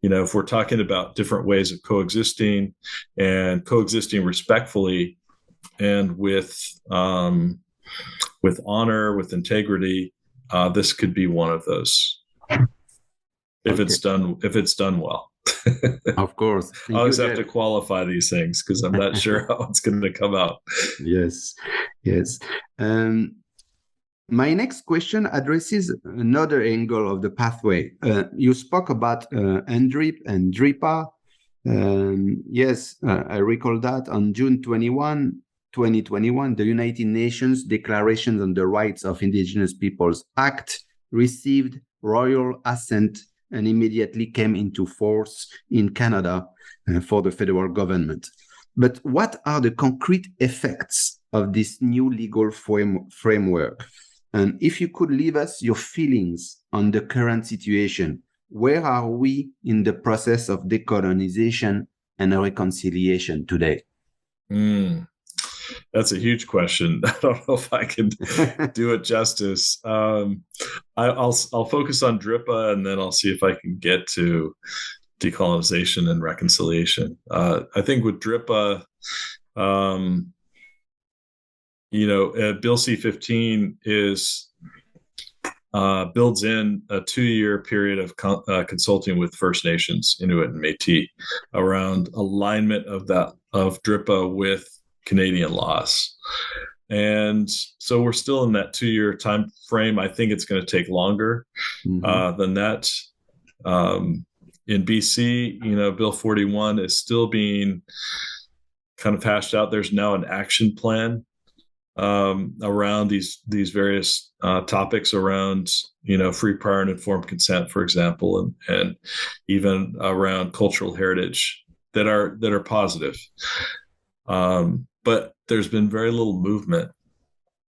If we're talking about different ways of coexisting and coexisting respectfully and with honor, with integrity, this could be one of those. If it's done well. Of course. I always have to qualify these things because I'm not sure how it's going to come out. Yes. My next question addresses another angle of the pathway. You spoke about NDRIP and DRIPA. I recall that on June 21, 2021, the United Nations Declaration on the Rights of Indigenous Peoples Act received royal assent and immediately came into force in Canada for the federal government. But what are the concrete effects of this new legal framework? And if you could leave us your feelings on the current situation, where are we in the process of decolonization and reconciliation today? That's a huge question. I don't know if I can do it justice. I'll focus on DRIPA, and then I'll see if I can get to decolonization and reconciliation. I think with DRIPA, Bill C-15 builds in a 2-year period of consulting with First Nations, Inuit and Métis, around alignment of DRIPA with Canadian laws. And so we're still in that 2-year time frame. I think it's going to take longer than that. In BC, Bill 41 is still being kind of hashed out. There's now an action plan around these various topics around, free, prior, and informed consent, for example, and even around cultural heritage that are positive. But there's been very little movement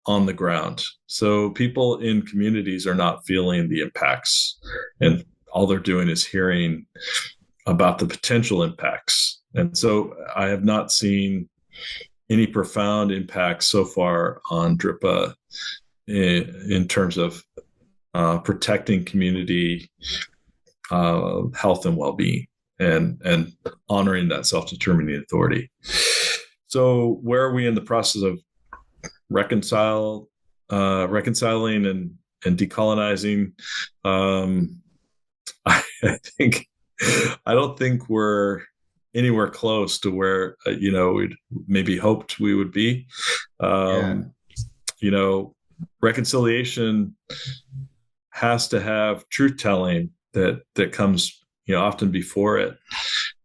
on the ground. So people in communities are not feeling the impacts, and all they're doing is hearing about the potential impacts. And so I have not seen any profound impacts so far on DRIPA in terms of protecting community health and well-being and honoring that self-determining authority. So where are we in the process of reconciling and decolonizing? I don't think we're anywhere close to where we'd maybe hoped we would be. Reconciliation has to have truth telling that comes often before it,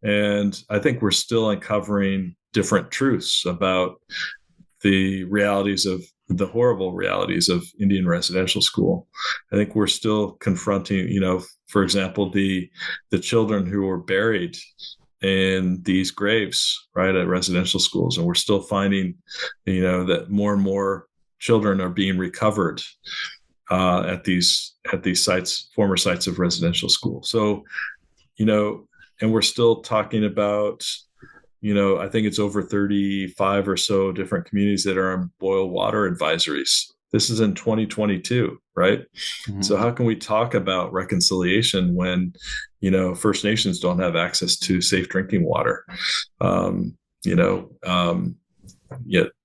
and I think we're still uncovering different truths about the horrible realities of Indian residential school. I think we're still confronting, for example, the children who were buried in these graves, right, at residential schools, and we're still finding, that more and more children are being recovered at these sites, former sites of residential school. So, and we're still talking about, I think it's over 35 or so different communities that are on boil water advisories. This is in 2022, right? Mm-hmm. So how can we talk about reconciliation when, First Nations don't have access to safe drinking water?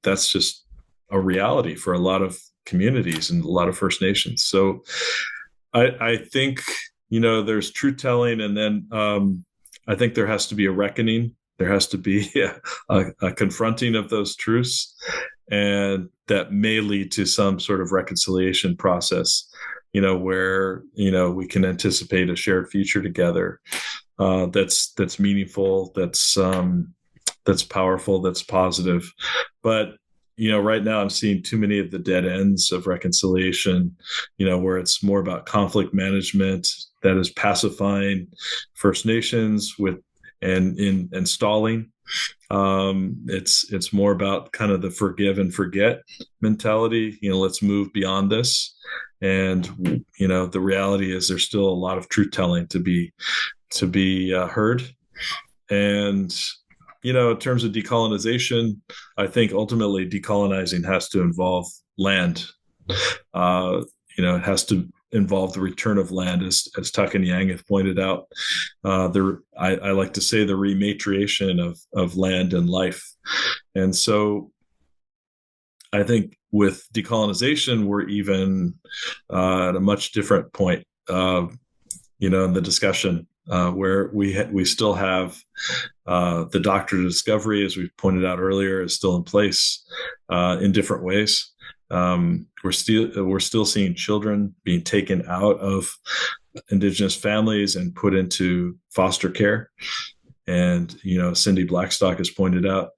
That's just a reality for a lot of communities and a lot of First Nations. So I think, there's truth telling, and then I think there has to be a reckoning. There has to be a confronting of those truths, and that may lead to some sort of reconciliation process, where, we can anticipate a shared future together that's meaningful, that's powerful, that's positive. But, right now I'm seeing too many of the dead ends of reconciliation, where it's more about conflict management that is pacifying First Nations and stalling. It's more about kind of the forgive and forget mentality. Let's move beyond this. And the reality is there's still a lot of truth telling to be heard. And in terms of decolonization, I think ultimately decolonizing has to involve land. It has to involve the return of land, as Tuck and Yang have pointed out. I like to say the rematriation of land and life. And so I think with decolonization, we're even at a much different point, in the discussion, where we still have the Doctrine of Discovery, as we pointed out earlier, is still in place in different ways. We're still seeing children being taken out of Indigenous families and put into foster care. And, Cindy Blackstock has pointed out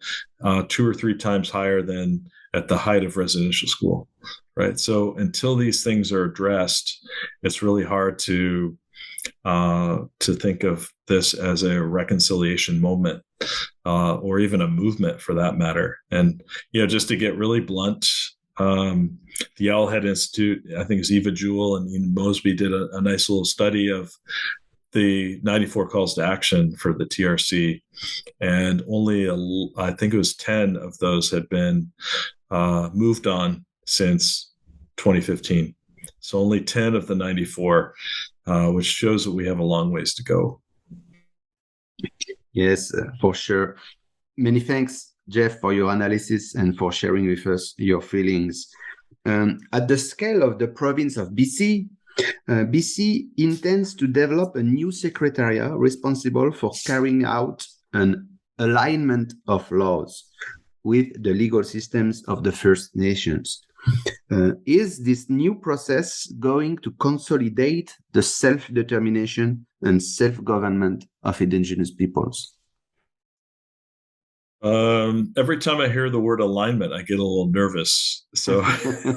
2 or 3 times higher than at the height of residential school, right? So until these things are addressed, it's really hard to think of this as a reconciliation moment, or even a movement for that matter. And, just to get really blunt, the Owlhead Institute, I think it's Eva Jewell and Ian Mosby, did a nice little study of the 94 calls to action for the TRC, and only I think it was 10 of those had been moved on since 2015. So only 10 of the 94, which shows that we have a long ways to go. Yes, for sure. Many thanks, Jeff, for your analysis and for sharing with us your feelings. At the scale of the province of BC, BC intends to develop a new secretariat responsible for carrying out an alignment of laws with the legal systems of the First Nations. Is this new process going to consolidate the self-determination and self-government of Indigenous peoples? Every time I hear the word alignment, I get a little nervous. So,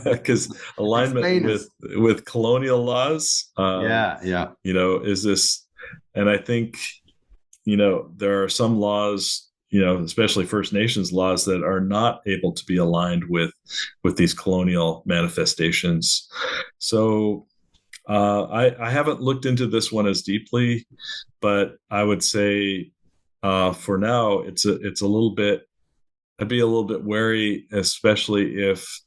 because alignment with colonial laws, is this? And I think, there are some laws, especially First Nations laws, that are not able to be aligned with these colonial manifestations. So, I haven't looked into this one as deeply, but I would say, for now, it's a little bit. I'd be a little bit wary, especially if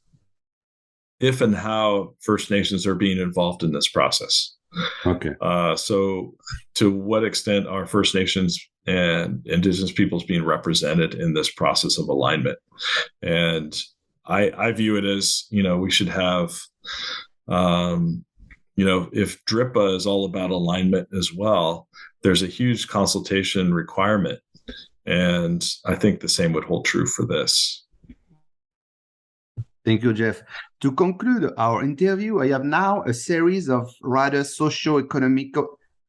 and how First Nations are being involved in this process. Okay. So, to what extent are First Nations and Indigenous peoples being represented in this process of alignment? And I view it as, we should have, if DRIPA is all about alignment as well, there's a huge consultation requirement. And I think the same would hold true for this. Thank you, Jeff. To conclude our interview, I have now a series of rather socio-economic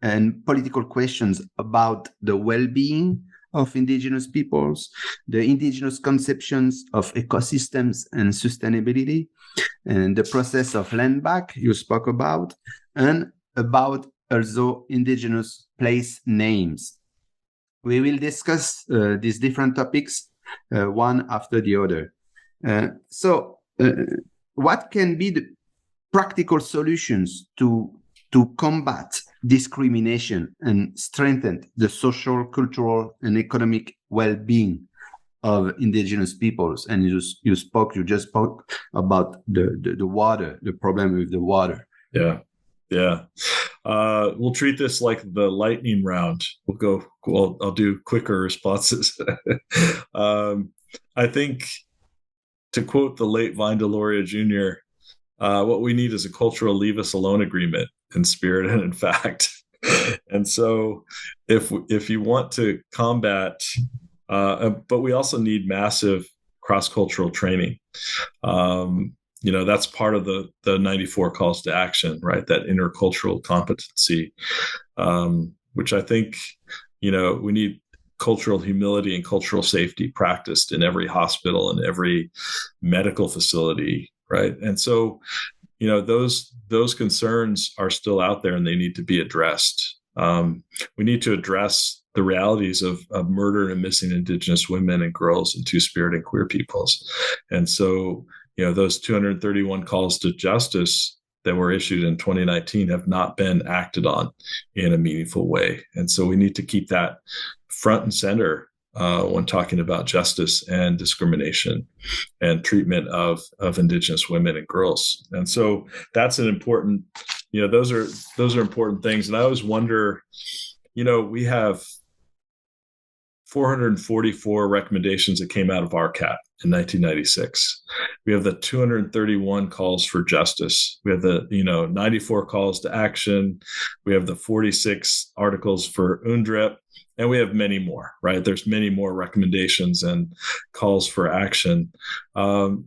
and political questions about the well-being of Indigenous peoples, the Indigenous conceptions of ecosystems and sustainability, and the process of land back you spoke about, and about also Indigenous place names. We will discuss these different topics one after the other. So, what can be the practical solutions to combat discrimination and strengthen the social, cultural, and economic well-being of Indigenous peoples? And you just spoke about the water, the problem with the water. Yeah. We'll treat this like the lightning round. I'll do quicker responses. I think, to quote the late Vine Deloria Jr., what we need is a cultural leave us alone agreement in spirit and in fact. And so if you want to combat, but we also need massive cross-cultural training. That's part of the 94 calls to action, right? That intercultural competency, which I think, we need cultural humility and cultural safety practiced in every hospital and every medical facility, right? And so, those concerns are still out there and they need to be addressed. We need to address the realities of murder and missing Indigenous women and girls and Two-Spirit and queer peoples. And so, those 231 calls to justice that were issued in 2019 have not been acted on in a meaningful way. And so we need to keep that front and center when talking about justice and discrimination and treatment of Indigenous women and girls. And so that's an important, those are important things. And I always wonder, we have 444 recommendations that came out of RCAT in 1996. We have the 231 calls for justice. We have the 94 calls to action. We have the 46 articles for UNDRIP, and we have many more. Right? There's many more recommendations and calls for action. No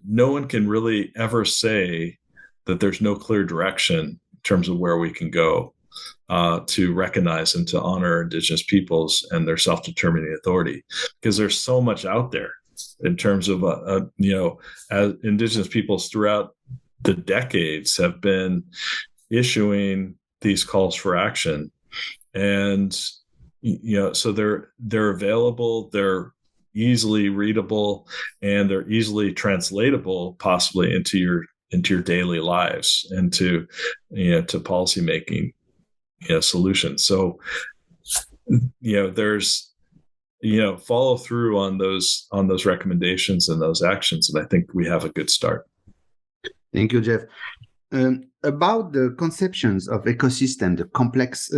one can really ever say that there's no clear direction in terms of where we can go. To recognize and to honor Indigenous peoples and their self-determining authority, because there's so much out there in terms of, as Indigenous peoples throughout the decades have been issuing these calls for action, and so they're available, they're easily readable, and they're easily translatable, possibly into your daily lives and to policy making. Solutions. So, there's, follow through on those recommendations and those actions. And I think we have a good start. Thank you, Jeff. About the conceptions of ecosystem, the complex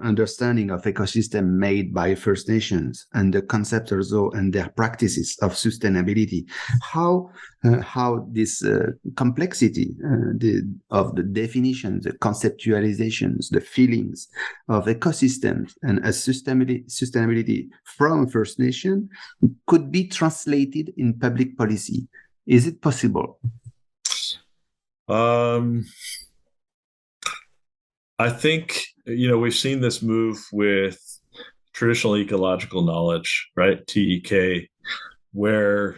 understanding of ecosystem made by First Nations, and the concept also and their practices of sustainability, how this complexity of the definitions, the conceptualizations, the feelings of ecosystems and sustainability from First Nation could be translated in public policy. Is it possible? I think, we've seen this move with traditional ecological knowledge, right? TEK, where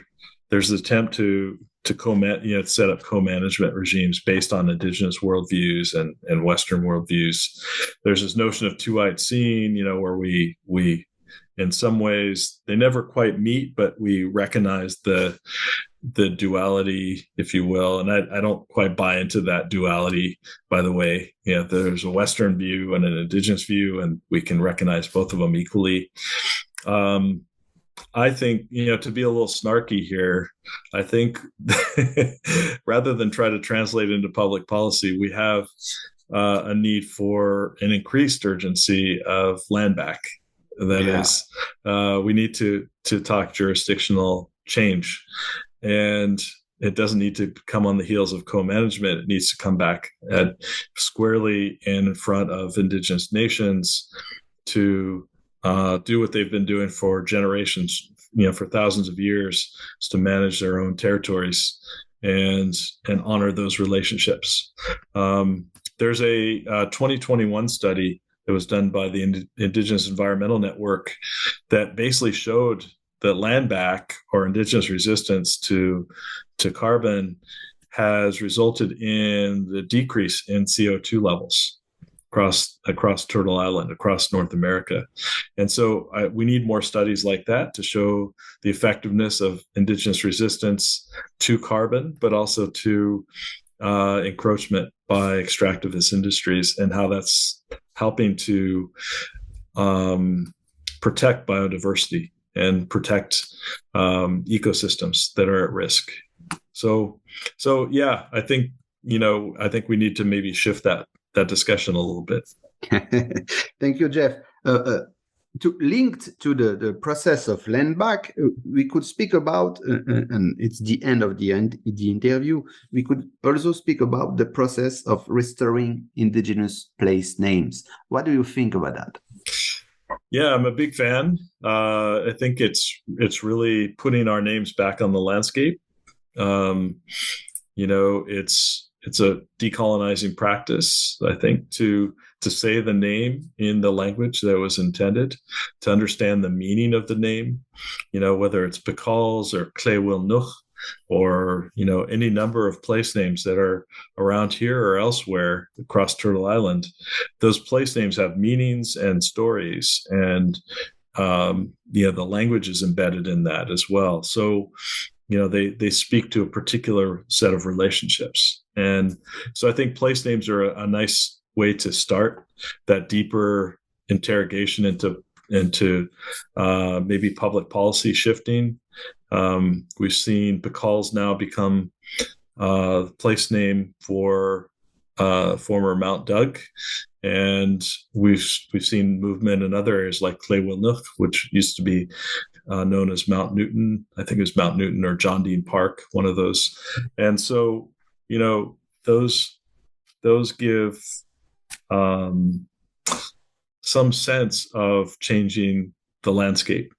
there's an attempt to set up co-management regimes based on Indigenous worldviews and Western worldviews. There's this notion of two-eyed seeing, where we in some ways they never quite meet, but we recognize the duality, if you will. And I don't quite buy into that duality, by the way. There's a Western view and an Indigenous view, and we can recognize both of them equally. I think, to be a little snarky here, I think rather than try to translate into public policy, we have a need for an increased urgency of land back. That is, we need to talk jurisdictional change. And it doesn't need to come on the heels of co-management. It needs to come back squarely in front of Indigenous nations to do what they've been doing for generations, for thousands of years, is to manage their own territories and honor those relationships. There's a 2021 study that was done by the Indigenous Environmental Network that basically showed that land back or Indigenous resistance to carbon has resulted in the decrease in CO2 levels across Turtle Island, across North America. And so we need more studies like that to show the effectiveness of Indigenous resistance to carbon, but also to encroachment by extractivist industries, and how that's helping to protect biodiversity and protect ecosystems that are at risk. So yeah, I think we need to maybe shift that discussion a little bit. Thank you, Jeff. Linked to the process of land back, we could speak about, and it's the end of the interview, we could also speak about the process of restoring Indigenous place names. What do you think about that? Yeah, I'm a big fan. I think it's really putting our names back on the landscape. It's a decolonizing practice, I think, to say the name in the language that was intended, to understand the meaning of the name, whether it's Bacalls or Clewilnuch, or any number of place names that are around here or elsewhere across Turtle Island. Those place names have meanings and stories, and the language is embedded in that as well. So they speak to a particular set of relationships, and so I think place names are a nice way to start that deeper interrogation into into maybe public policy shifting. We've seen Bacal's now become place name for former Mount Doug, and we've seen movement in other areas like Clewilnoch, which used to be known as Mount Newton. I think it was Mount Newton or John Dean Park, one of those. And so, those give some sense of changing the landscape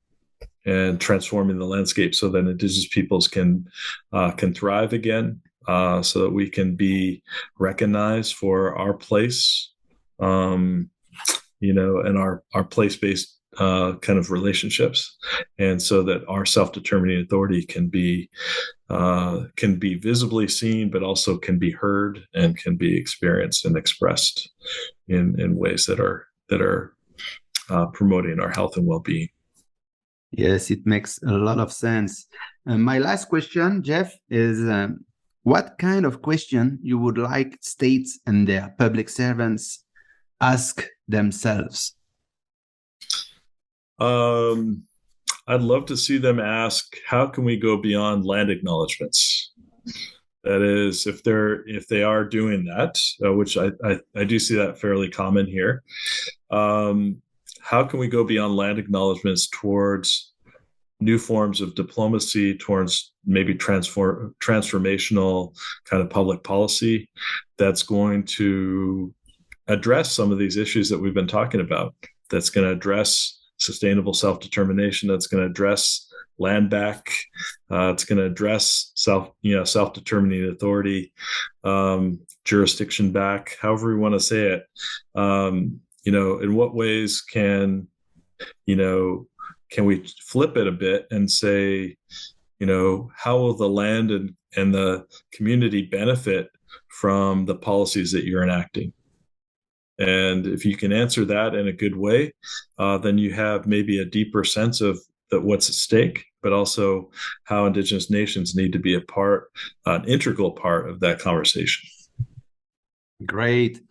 and transforming the landscape so that Indigenous peoples can thrive again, so that we can be recognized for our place, and our place-based kind of relationships, and so that our self-determining authority can be visibly seen, but also can be heard and can be experienced and expressed in ways that are promoting our health and well-being. Yes, it makes a lot of sense. My last question, Jeff, is what kind of question you would like states and their public servants ask themselves? I'd love to see them ask, how can we go beyond land acknowledgements? That is, if they are doing that, which I do see that fairly common here. How can we go beyond land acknowledgements towards new forms of diplomacy, towards maybe transformational kind of public policy that's going to address some of these issues that we've been talking about, that's going to address sustainable self-determination, that's going to address land back, it's going to address self-determining authority, jurisdiction back, however we want to say it. In what ways can we flip it a bit and say, how will the land and the community benefit from the policies that you're enacting? And if you can answer that in a good way, then you have maybe a deeper sense of what's at stake, but also how Indigenous nations need to be an integral part of that conversation. Great.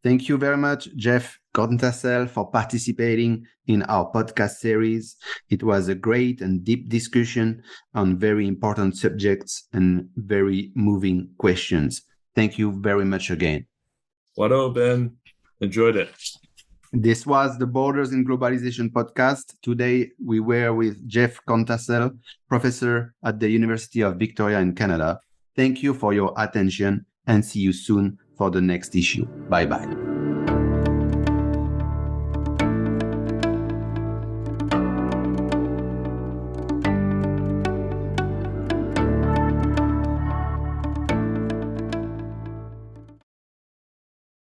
Thank you very much, Jeff Corntassel, for participating in our podcast series. It was a great and deep discussion on very important subjects and very moving questions. Thank you very much again. Wado, Ben. Enjoyed it. This was the Borders in Globalization podcast. Today, we were with Jeff Corntassel, professor at the University of Victoria in Canada. Thank you for your attention and see you soon for the next issue. Bye-bye.